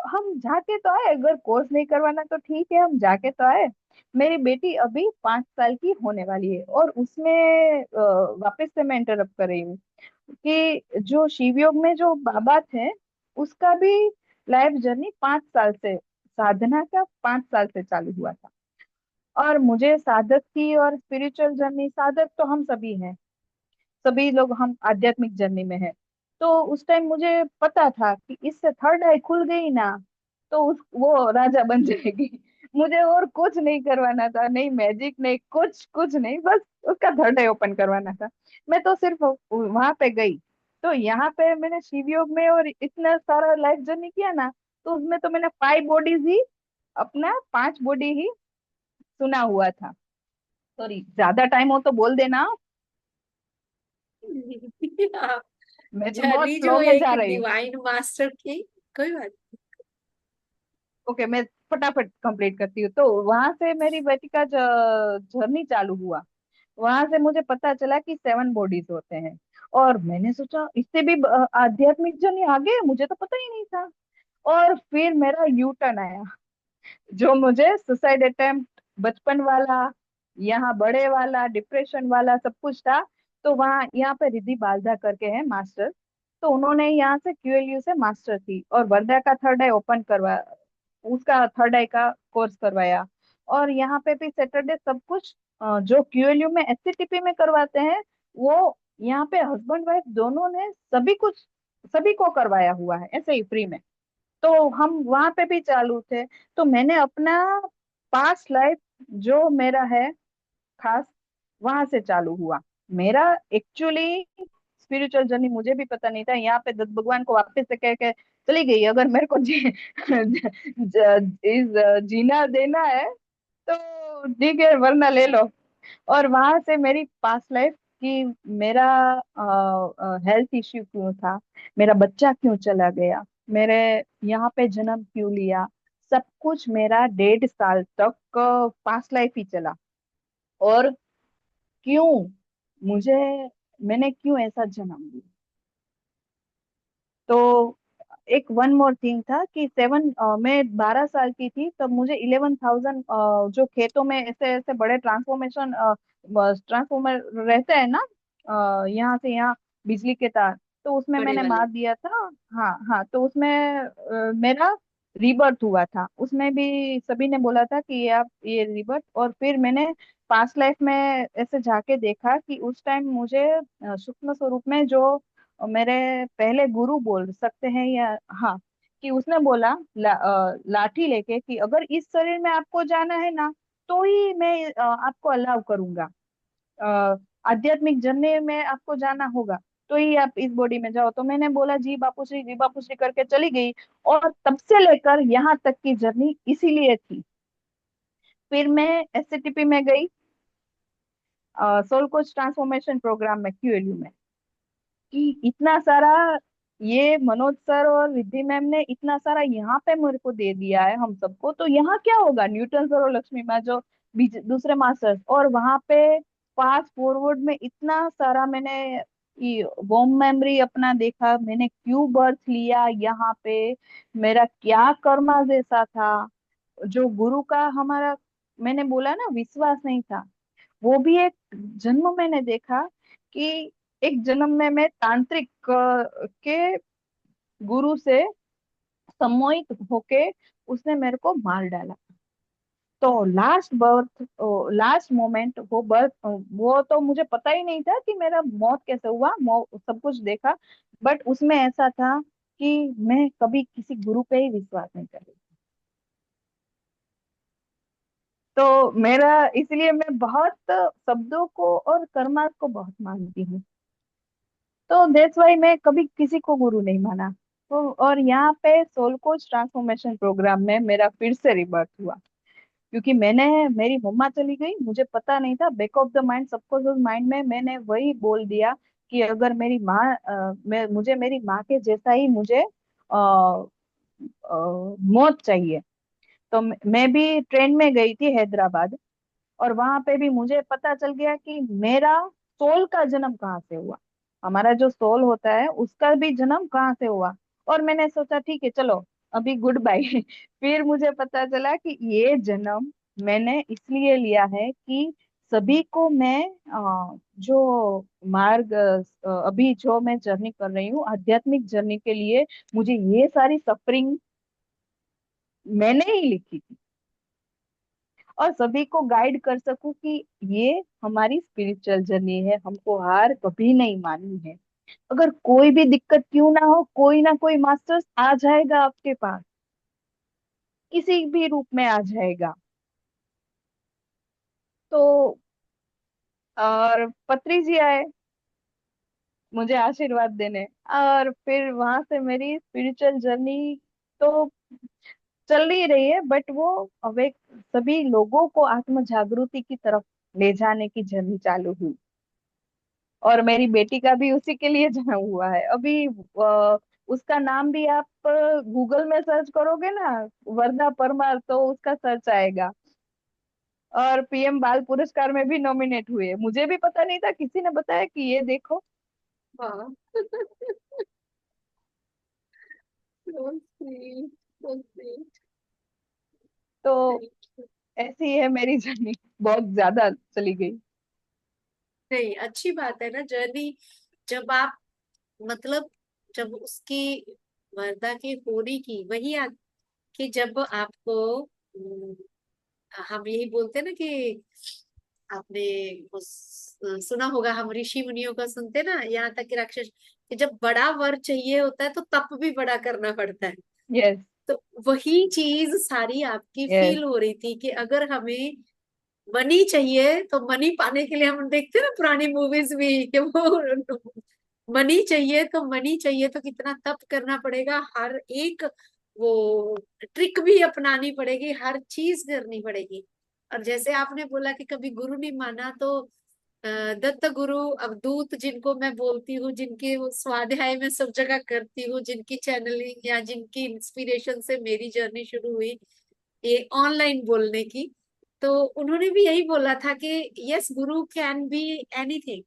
हम जाके तो आए, अगर कोर्स नहीं करवाना तो ठीक है, हम जाके तो आए। मेरी बेटी अभी 5 साल की होने वाली है, और उसमें वापस से मैं इंटरप्ट कर रही हूँ कि जो शिवयोग में जो बाबा थे, उसका भी लाइफ जर्नी 5 साल से, साधना का 5 साल से चालू हुआ था। और मुझे साधक की और स्पिरिचुअल जर्नी, साधक तो हम सभी हैं, सभी लोग हम आध्यात्मिक जर्नी में है। तो उस टाइम मुझे पता था कि इससे थर्ड आई खुल गई ना, तो उस वो राजा बन जाएगी। मुझे और कुछ नहीं करवाना था, नहीं मैजिक, नहीं कुछ कुछ नहीं, बस उसका थर्ड आई ओपन करवाना था। मैं तो सिर्फ वहां पे गई। तो यहाँ पे मैंने शिवयोग में और इतना सारा लाइफ जर्नी किया ना, तो उसमें तो मैंने 5 बॉडीज ही, अपना 5 बॉडी ही सुना हुआ था। सॉरी, ज्यादा टाइम हो तो बोल देना, आप मैं तो बहुत जर्नी स्लो जो में एक जा रही हूँ। डिवाइन मास्टर की, कोई बात ओके, मैं फटाफट कंप्लीट करती हूँ। तो वहां से मेरी बेटी का जर्नी चालू हुआ। वहां से मुझे पता चला कि 7 बॉडीज होते हैं। और मैंने सोचा इससे भी आध्यात्मिक जर्नी आगे है, मुझे तो पता ही नहीं था। और फिर मेरा यू टर्न आया, जो मुझे सुसाइड अटेम्प्ट बचपन वाला, यहाँ बड़े वाला, डिप्रेशन वाला सब कुछ था। तो वहाँ यहाँ पे रिद्धि बालदा करके है मास्टर, तो उन्होंने यहाँ से क्यूएलयू से मास्टर थी, और वर्धा का थर्ड आई ओपन करवा, उसका थर्ड आई का कोर्स करवाया। और यहाँ पे भी सैटरडे सब कुछ जो क्यूएलयू में एससीटीपी में करवाते हैं, वो यहाँ पे हस्बैंड वाइफ दोनों ने सभी कुछ, सभी को करवाया हुआ है ऐसे ही फ्री में। तो हम वहां पे भी चालू थे। तो मैंने अपना पास्ट लाइफ जो मेरा है खास, वहां से चालू हुआ मेरा। एक्चुअली स्पिरिचुअल जर्नी मुझे भी पता नहीं था, यहाँ पे दत्त भगवान को वापस से कह के चली गई, अगर मेरे को जीना देना है तो ठीक है, वरना ले लो। और वहां से मेरी पास्ट लाइफ की, मेरा हेल्थ इश्यू क्यों था, मेरा बच्चा क्यों चला गया, मेरे यहाँ पे जन्म क्यों लिया, सब कुछ मेरा 1.5 साल तक पास्ट लाइफ ही चला। और क्यों मुझे, मैंने क्यों ऐसा जन्म लिया। तो एक वन मोर थिंग था कि मैं 12 साल की थी तब मुझे 11,000 जो खेतों में ऐसे ऐसे बड़े ट्रांसफॉर्मर रहते हैं ना, यहाँ से यहाँ बिजली के तार, तो उसमें बड़े मैंने वाले। मार दिया था। हाँ हाँ, तो उसमें मेरा रीबर्थ हुआ था, उसमें भी सभी ने बोला था कि ये आप ये रीबर्थ। और फिर मैंने पास्ट लाइफ में ऐसे जाके देखा कि उस टाइम मुझे सूक्ष्म स्वरूप में जो मेरे पहले गुरु बोल सकते हैं, या हाँ, कि उसने बोला लाठी लेके कि अगर इस शरीर में आपको जाना है ना, तो ही मैं आपको अलाउ करूंगा। अ, आध्यात्मिक जर्नी में आपको जाना होगा, तो ही आप इस बॉडी में जाओ। तो मैंने बोला जी बापू श्री करके चली गई। और तब से लेकर यहाँ तक की जर्नी इसीलिए थी। फिर मैं एससीटीपी में गई, सोल कोच ट्रांसफॉर्मेशन प्रोग्राम में क्यूएलयू में, कि इतना सारा ये मनोज सर और रिद्धि मैम ने इतना सारा यहाँ पे मेरे को दे दिया है हम सबको, तो यहाँ क्या होगा, न्यूटन सर और लक्ष्मी माँ जो दूसरे मास्टर्स, और वहां पे फास्ट फॉरवर्ड में इतना सारा मैंने वोम मेमोरी अपना देखा, मैंने क्यों बर्थ लिया यहाँ पे, मेरा क्या कर्मा जैसा था, जो गुरु का हमारा, मैंने बोला ना विश्वास नहीं था, वो भी एक जन्म मैंने देखा कि एक जन्म में मैं तांत्रिक के गुरु से सम्मोहित होके उसने मेरे को मार डाला। तो लास्ट बर्थ, लास्ट मोमेंट, वो बर्थ, वो तो मुझे पता ही नहीं था कि मेरा मौत कैसे हुआ, सब कुछ देखा, बट उसमें ऐसा था कि मैं कभी किसी गुरु पे ही विश्वास नहीं कर रही। तो मेरा, इसलिए मैं बहुत शब्दों को और कर्मा को बहुत मानती हूँ। तो दैट्स वाई मैं कभी किसी को गुरु नहीं माना। तो और यहाँ पे सोल कोच ट्रांसफॉर्मेशन प्रोग्राम में मेरा फिर से रिबर्थ हुआ, क्योंकि मैंने, मेरी मम्मा चली गई, मुझे पता नहीं था, back of the mind, subconscious mind में मैंने वही बोल दिया कि अगर मेरी माँ मुझे मेरी माँ के जैसा ही मुझे मौत चाहिए। तो मैं भी ट्रेन में गई थी हैदराबाद, और वहां पे भी मुझे पता चल गया कि मेरा सोल का जन्म कहाँ से हुआ। हमारा जो सोल होता है उसका भी जन्म कहाँ से हुआ। और मैंने सोचा ठीक है चलो, अभी गुड बाय। फिर मुझे पता चला कि ये जन्म मैंने इसलिए लिया है कि सभी को मैं जो मार्ग अभी जो मैं जर्नी कर रही हूँ, आध्यात्मिक जर्नी के लिए मुझे ये सारी सफरिंग मैंने ही लिखी थी, और सभी को गाइड कर सकूं कि ये हमारी स्पिरिचुअल जर्नी है, हमको हार कभी नहीं माननी है। अगर कोई भी दिक्कत क्यों ना हो, कोई ना कोई मास्टर्स आ जाएगा आपके पास, किसी भी रूप में आ जाएगा। तो और पत्री जी आए मुझे आशीर्वाद देने, और फिर वहां से मेरी स्पिरिचुअल जर्नी तो चल ही रही है, बट वो अब एक सभी लोगों को आत्म जागृति की तरफ ले जाने की जर्नी चालू हुई। और मेरी बेटी का भी उसी के लिए जन्म हुआ है अभी। उसका नाम भी आप गूगल में सर्च करोगे ना, वरदा परमार, तो उसका सर्च आएगा। और पीएम बाल पुरस्कार में भी नॉमिनेट हुए, मुझे भी पता नहीं था, किसी ने बताया कि ये देखो। वाह। So sweet, so sweet. तो Thank you. ऐसी है मेरी जर्नी, बहुत ज्यादा चली गई। नहीं, अच्छी बात है ना जर्नी। जब आप, मतलब, जब उसकी वर्दा की होली की वही याद, कि जब आपको हम यही बोलते हैं ना कि आपने वो सुना होगा, हम ऋषि मुनियों का सुनते ना, यहाँ तक कि राक्षस, कि जब बड़ा वर चाहिए होता है तो तप भी बड़ा करना पड़ता है। यस। तो वही चीज सारी आपकी यस। फील हो रही थी कि अगर हमें मनी चाहिए तो मनी पाने के लिए, हम देखते हैं ना पुरानी मूवीज भी, कि वो मनी चाहिए तो मनी चाहिए तो कितना तप करना पड़ेगा, हर एक वो ट्रिक भी अपनानी पड़ेगी, हर चीज करनी पड़ेगी। और जैसे आपने बोला कि कभी गुरु नहीं माना, तो दत्त गुरु अवधूत जिनको मैं बोलती हूँ, जिनके वो स्वाध्याय में सब जगह करती हूँ, जिनकी चैनलिंग या जिनकी इंस्पिरेशन से मेरी जर्नी शुरू हुई ये ऑनलाइन बोलने की, तो उन्होंने भी यही बोला था कि yes, Guru can be anything.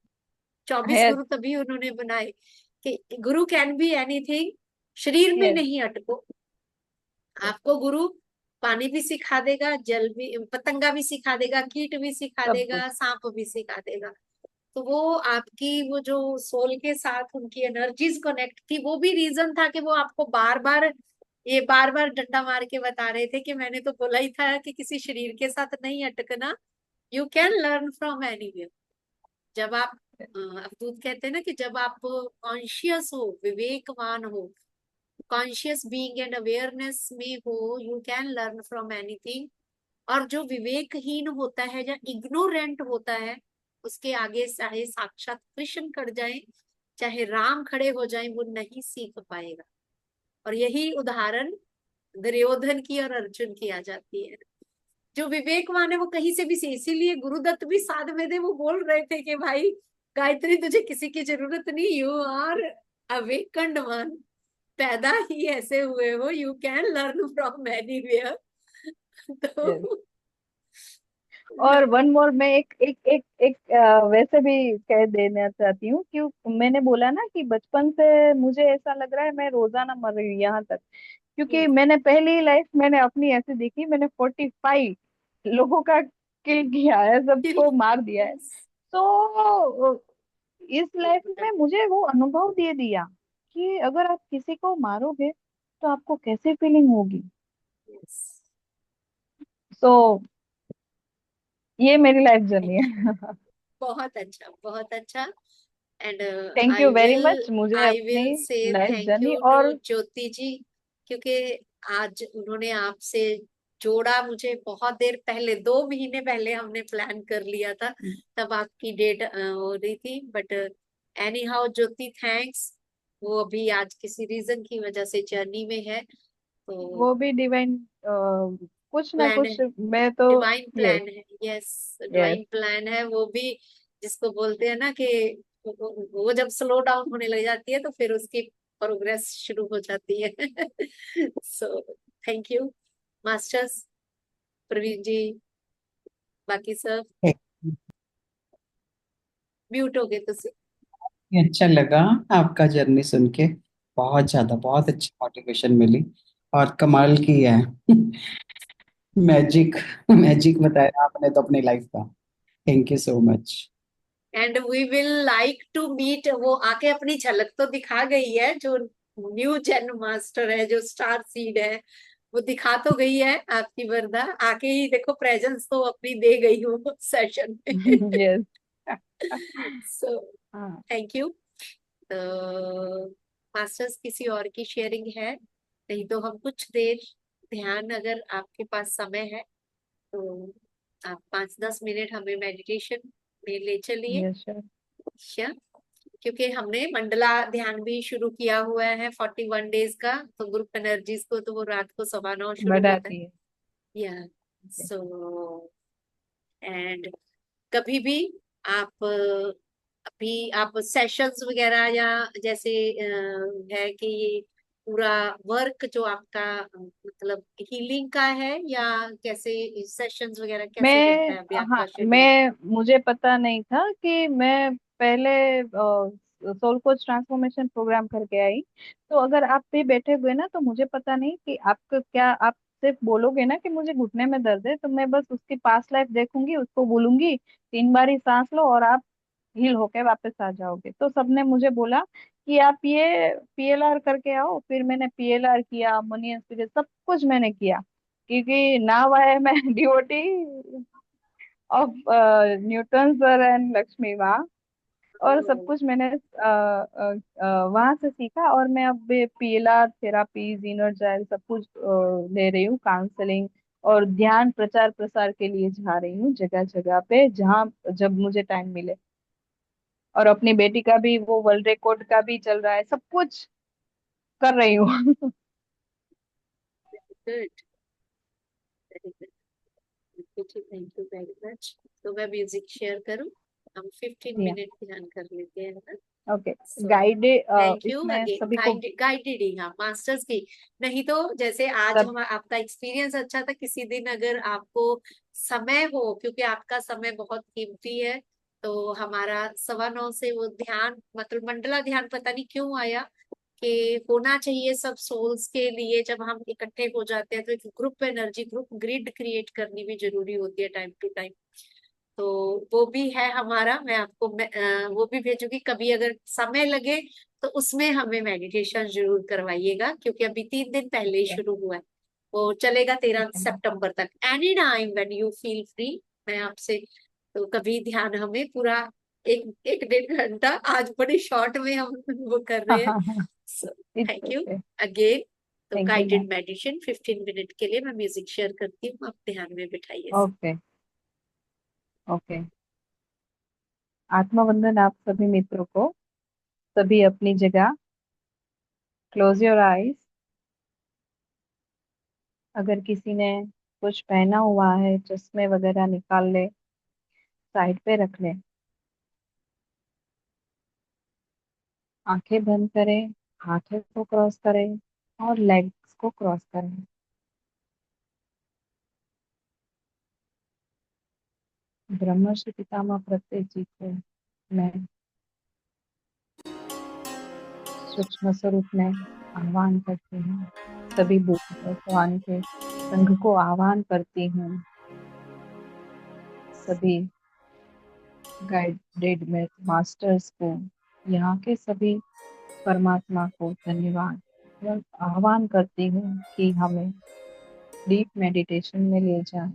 24 yes. गुरु तभी उन्होंने बनाए कि गुरु कैन बी एनीथिंग, शरीर में यस। नहीं अटको। आपको गुरु पानी भी सिखा देगा, जल भी, पतंगा भी सिखा देगा, कीट भी सिखा सब कुछ। देगा, सांप भी सिखा देगा। तो वो आपकी वो जो सोल के साथ उनकी एनर्जीज कनेक्ट थी, वो भी रीजन था कि वो आपको बार बार, ये बार बार डंडा मार के बता रहे थे कि मैंने तो बोला ही था कि किसी शरीर के साथ नहीं अटकना, you can learn from anywhere. जब आप अवधूत कहते हैं ना कि जब आप कॉन्शियस हो, विवेकवान हो, कॉन्शियस बीइंग एंड अवेयरनेस में हो, you can learn from anything. और जो विवेकहीन होता है या इग्नोरेंट होता है, उसके आगे चाहे साक्षात कृष्ण खड़ जाए, चाहे राम खड़े हो जाए, वो नहीं सीख पाएगा। और यही उदाहरण दुर्योधन की और अर्जुन की आ जाती है। जो विवेकवान है वो कहीं से भी इसीलिए गुरुदत्त भी साध में थे, वो बोल रहे थे कि भाई गायत्री, तुझे किसी की जरूरत नहीं, यू आर अवेकन्ड वन, पैदा ही ऐसे हुए हो, you can learn from anywhere. Yes. तो और वन मोर, मैं एक वैसे भी कह देना चाहती हूँ कि मैंने बोला ना कि बचपन से मुझे ऐसा लग रहा है मैं रोजाना मर रही हूँ यहाँ तक, क्योंकि मैंने पहली लाइफ मैंने अपनी ऐसे देखी, मैंने 45 लोगों का किल किया है, सबको मार दिया है। तो इस लाइफ में मुझे वो अनुभव दे दिया कि अगर आप किसी को मारोगे तो आपको कैसे फीलिंग होगी। सो ये मेरी लाइफ जर्नी है। बहुत अच्छा, बहुत अच्छा। And thank you I very will much मुझे आई अपनी विल से life thank journey you too और ज्योति जी, क्योंकि आज उन्होंने आपसे जोड़ा मुझे। बहुत देर पहले, 2 महीने पहले हमने प्लान कर लिया था, तब आपकी डेट हो रही थी, but any how Jyoti, thanks. वो अभी आज किसी रीजन की वजह से जर्नी में है, तो वो भी डिवाइन कुछ ना प्लान है, कुछ। मैं तो डिवाइन यस। प्लान है, यस, यस। डिवाइन प्लान है वो भी, जिसको बोलते हैं ना कि वो जब स्लो डाउन होने लग जाती है तो फिर उसकी प्रोग्रेस शुरू हो जाती है। So thank you masters, Praveen ji, बाकी सब म्यूट हो गए तुसी। अच्छा लगा आपका जर्नी सुन के, बहुत ज्यादा, बहुत अच्छी मोटिवेशन मिली और कमाल की है। मैजिक, मैजिक बताया आपने तो अपनी लाइफ का। Thank you so much. And we will like to meet. वो आके अपनी झलक तो दिखा गई है, जो न्यू जेन मास्टर है, जो स्टार सीड है, वो दिखा तो गई है आपकी वरदा। आके ही देखो प्रेजेंस तो अपनी दे गई हूँ सेशन में। यस। सो हाँ। Thank you. तो मास्टर्स किसी और की शेयरिंग है? नहीं तो हम कुछ देर ध्यान, अगर आपके पास समय है तो आप 5-10 मिनट हमें मेडिटेशन में ले चलिए। Yes sir. क्या? क्योंकि हमने मंडला ध्यान भी शुरू किया हुआ है 41 डेज का, तो ग्रुप एनर्जीज को तो वो रात को 9:15 शुरू होता है। बढ़ाती है। या सो एंड कभी भी आप अभी आप सेशंस वगैरह, या जैसे है कि ये पूरा वर्क जो आपका मतलब हीलिंग का है, या कैसे सेशंस वगैरह कैसे रहता मैं है अभी हाँ आपका शेड्यूल? मैं मुझे पता नहीं था कि मैं पहले सोल कोच ट्रांसफॉर्मेशन प्रोग्राम करके आई। तो अगर आप भी बैठे हुए ना, तो मुझे पता नहीं कि आपका क्या, आप सिर्फ बोलोगे ना कि मुझे घुटने में दर्द है, तो मैं बस उसकी पास्ट लाइफ देखूंगी, उसको बोलूंगी 3 बार सांस लो और आप हील होके वापस आ जाओगे। तो सबने मुझे बोला कि आप ये पीएलआर करके आओ। फिर मैंने पीएलआर किया, मनी एक्सपीरियंस सब कुछ मैंने किया, क्योंकि now I am devotee of Newton sir and Lakshmi माँ। और सब कुछ मैंने वहां से सीखा, और मैं अब पीएलआर थेरापीज, इनर्जाइज सब कुछ ले रही हूँ, काउंसलिंग और ध्यान प्रचार प्रसार के लिए जा रही हूँ जगह जगह पे, जहाँ जब मुझे टाइम मिले। और अपनी बेटी का भी वो वर्ल्ड रिकॉर्ड का भी चल रहा है, सब कुछ कर रही हूँ। Good, very good, thank you very much. तो मैं म्यूजिक शेयर करूं? हम 15 मिनट ध्यान कर लेते हैं ना। Okay. So guided, thank you इसमें अगेन। सभी को गाइडेड ही, हाँ मास्टर्स की। नहीं तो जैसे आज सब। हम आपका एक्सपीरियंस अच्छा था, किसी दिन अगर आपको समय हो, क्योंकि आपका समय बहुत कीमती है, तो हमारा 9:15 से वो ध्यान, मतलब मंडला ध्यान, पता नहीं क्यों आया कि होना चाहिए सब सोल्स के लिए। जब हम इकट्ठे हो जाते हैं तो एक group energy, group grid create करनी भी जरूरी होती है टाइम टू टाइम। तो वो भी है हमारा। मैं आपको वो भी भेजूंगी कभी, अगर समय लगे तो उसमें हमें मेडिटेशन जरूर करवाइएगा, क्योंकि अभी 3 दिन पहले ही शुरू हुआ है। वो चलेगा 13 सितंबर तक, any time when you feel free. मैं आपसे तो कभी ध्यान हमें पूरा एक 1-1.5 घंटा, आज बड़ी शॉर्ट में हम वो कर रहे हैं। It's thank you okay. Again. तो thank you ma'am. Guided meditation 15 minute के लिए मैं म्यूजिक शेयर करती हूँ, आप ध्यान में बिठाइए। ओके। ओके। आत्मवंदन आप सभी मित्रों को। सभी अपनी जगह, क्लोज योर आईज। अगर किसी ने कुछ पहना हुआ है, चश्मे वगैरह निकाल ले, साइड पे रख ले। आंखें बंद करें, हाथों को क्रॉस करें और लेग्स को क्रॉस करें। ब्रह्मर्षि पितामह प्रत्येक जी को मैं सूक्ष्म स्वरूप में आह्वान करती हूँ। सभी बुद्ध भगवान के संघ को आह्वान करती हूँ। सभी गाइडेड में मास्टर्स को, यहाँ के सभी परमात्मा को धन्यवाद और आह्वान करती हूँ कि हमें डीप मेडिटेशन में ले जाएं।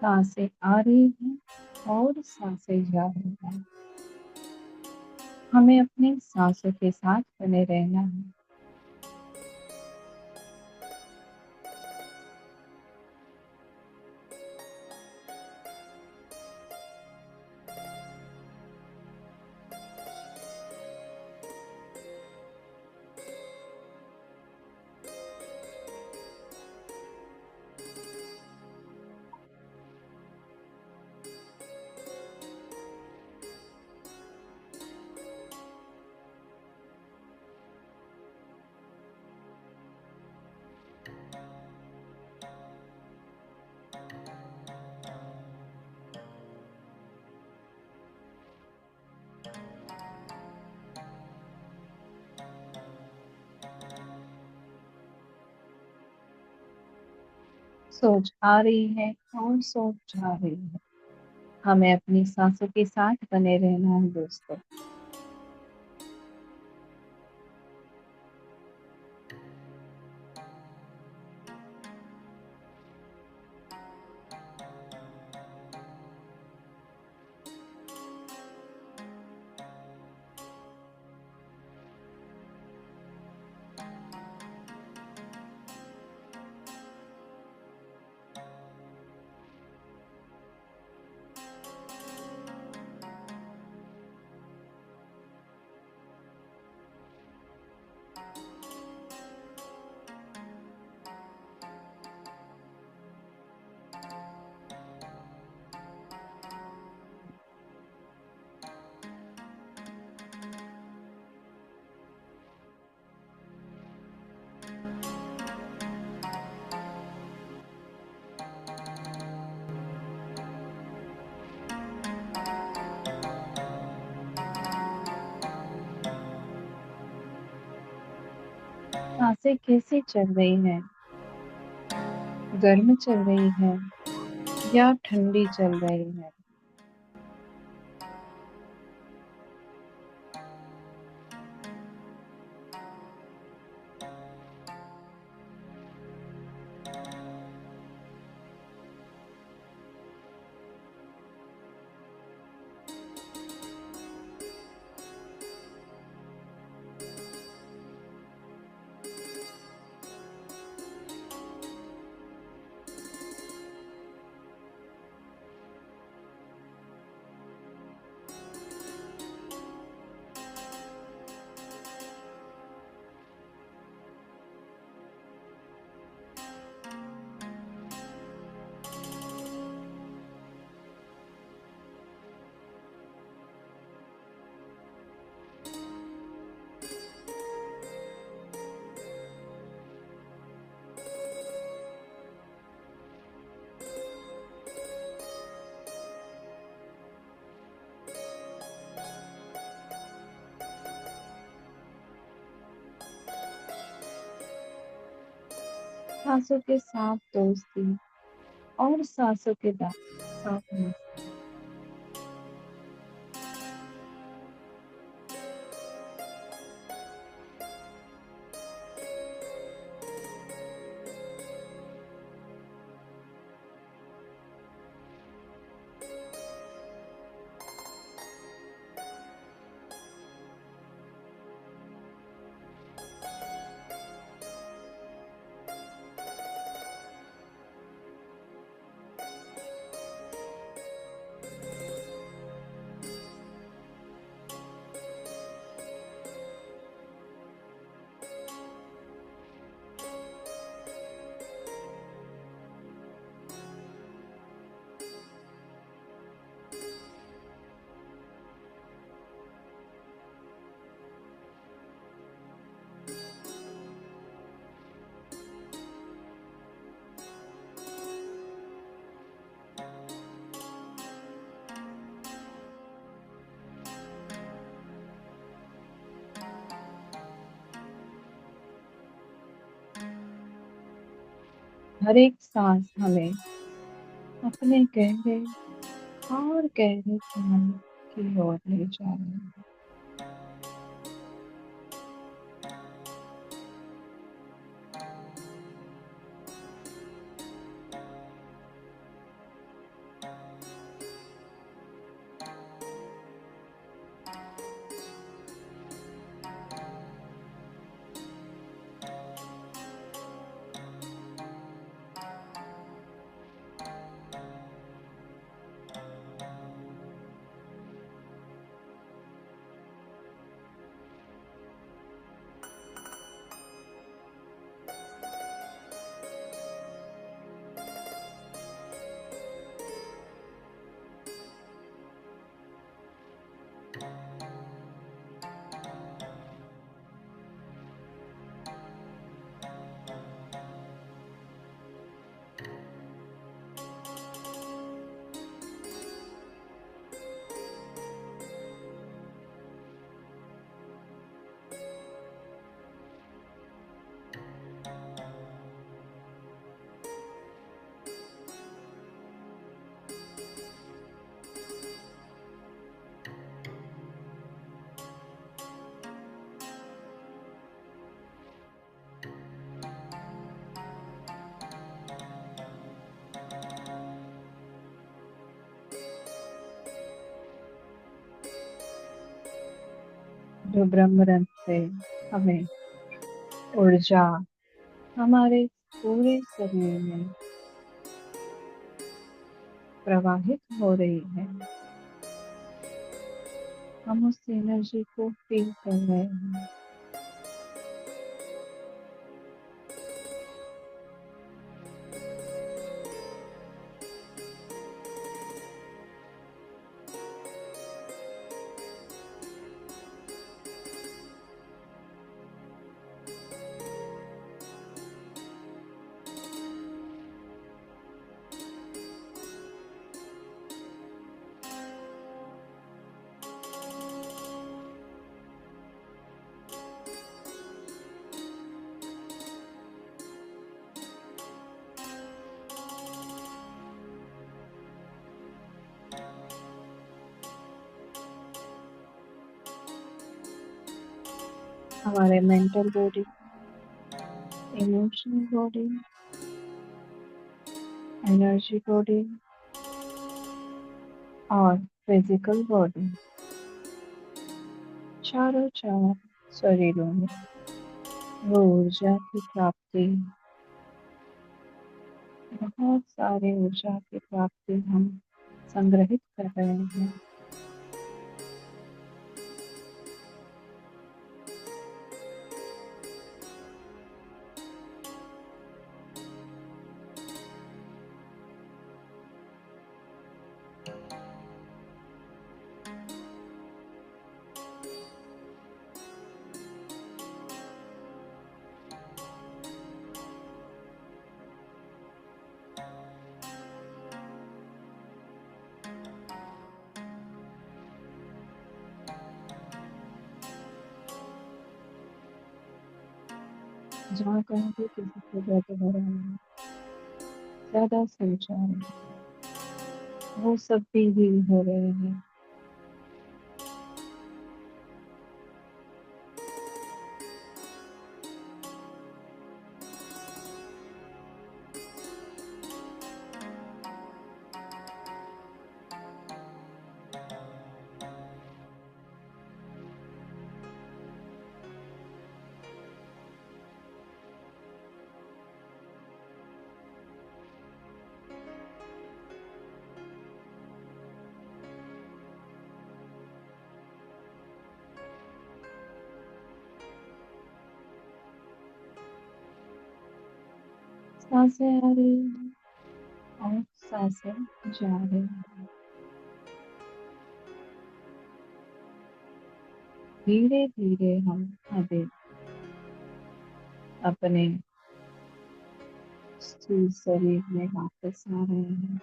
सांसें आ रही हैं और सांसें जा रही हैं। हमें अपनी सांसों के साथ बने रहना है। सोच आ रही है और सोच जा रही है। हमें अपनी सांसों के साथ बने रहना है दोस्तों। सांसें कैसे चल रही हैं? गर्म चल रही है या ठंडी चल रही है? सांसों के साथ दोस्ती और सांसों के साथ मस्ती। हर एक सांस हमें अपने गहरे और गहरे ख्याल की ओर ले जा रही है। जो ब्रह्म रंग से हमें ऊर्जा हमारे पूरे शरीर में प्रवाहित हो रही है। हम उस एनर्जी को फील कर रहे हैं। हमारे mental body, emotional body, energy body और फिजिकल बॉडी, चारों चार शरीरों में वो ऊर्जा की प्राप्ति, बहुत सारी ऊर्जा की प्राप्ति हम संग्रहित कर रहे हैं। जहाँ कहीं भी किसी को दर्द हो रहा है, ज्यादा सोचा है, वो सब भी हील हो रहे हैं। सांसें आ रही हैं और सांसें जा रही हैं। धीरे धीरे हम अभी अपने स्थूल शरीर में वापस आ रहे हैं।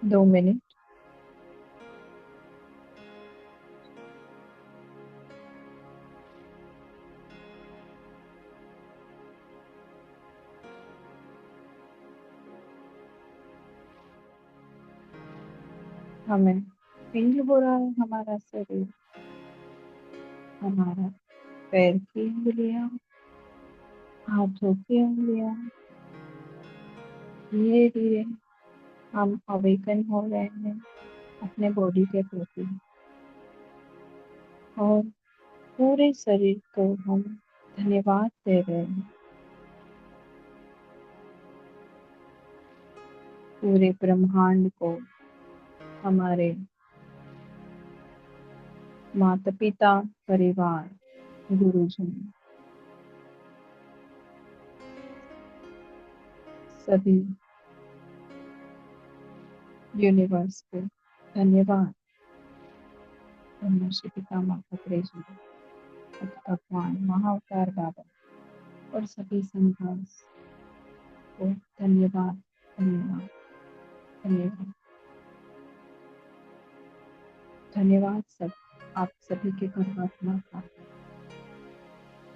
दो मिनट। हमें फील हो रहा है हमारा शरीर, हमारा पैर की उंगलियां, हाथों की उंगलियां, धीरे धीरे हम अवेकन हो रहे हैं अपने बॉडी के प्रति और पूरे शरीर को हम धन्यवाद दे रहे हैं पूरे ब्रह्मांड को, हमारे माता पिता, परिवार, गुरुजन, सभी यूनिवर्स को धन्यवाद। ब्रह्मर्षि पितामह अत्रेय भगवान महाअवतार बाबा और सभी संघर्ष को धन्यवाद, धन्यवाद, धन्यवाद, धन्यवाद। सब आप सभी के परमात्मा का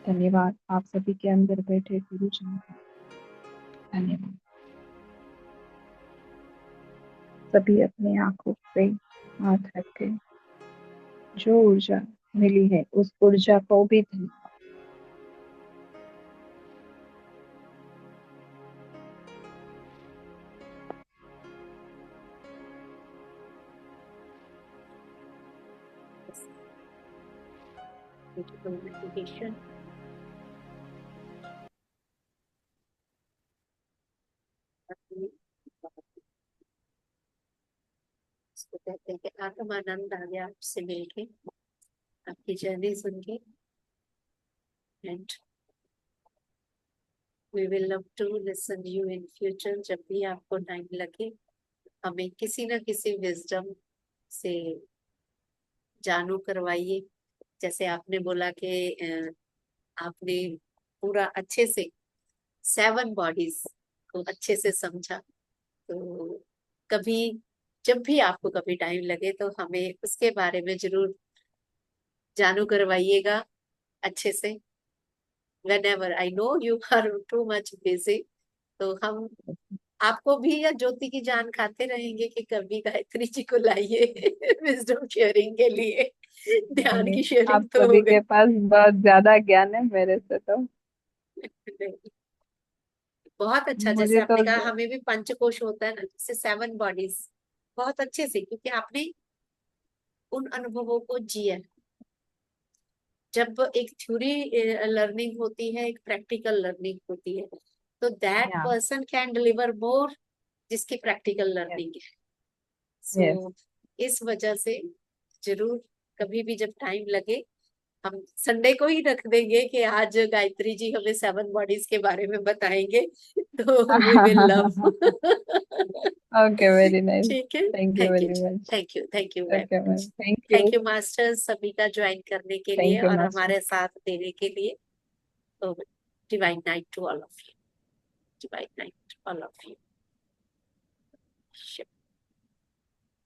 धन्यवाद, आप सभी के अंदर बैठे गुरुजन का धन्यवाद। सभी अपनी आंखों पे हाथ रख के जो ऊर्जा मिली है उस ऊर्जा को भी धन्यवाद। Beautiful meditation. इसको कहते हैं कि आत्मानंद आ गया आपसे मिलके, आपकी जर्नी सुन के। And we will love to listen you in future. जब भी आपको टाइम लगे हमें किसी ना किसी विजडम से जानू करवाइए। जैसे आपने बोला कि आपने पूरा अच्छे से 7 बॉडीज को अच्छे से समझा, तो कभी जब भी आपको कभी टाइम लगे तो हमें उसके बारे में जरूर जानू करवाइएगा अच्छे से। whenever I know you are too much busy, तो हम आपको भी या ज्योति की जान खाते रहेंगे कि कभी गायत्री जी को लाइए विजडम शेयरिंग के लिए। ध्यान नहीं, की आप शेयरिंग तो हो सभी के गई। पास बहुत ज्यादा ज्ञान है मेरे से तो। बहुत अच्छा, जैसे मुझे तो आपने कहा हमें भी पंचकोश होता है ना, जैसे 7 बॉडीज, बहुत अच्छे से, क्योंकि आपने उन अनुभवों को जिया। जब एक थ्योरी लर्निंग होती है, एक प्रैक्टिकल लर्निंग होती है, तो दैट या पर्सन कैन डिलीवर मोर जिसकी प्रैक्टिकल यस लर्निंग है। यस सो इस वजह से जरूर कभी भी जब टाइम लगे हम संडे को ही रख देंगे कि आज गायत्री जी हमें 7 बॉडीज के बारे में बताएंगे, तो we will love. Okay, very nice. ठीक है। Thank you thank you very ji, much. Thank you very okay ma'am, much. Thank you. Thank you masters सभी का ज्वाइन करने के लिए थैंक यू और मास्टर। हमारे साथ देने के लिए। तो divine night to all of you, divine night all of you.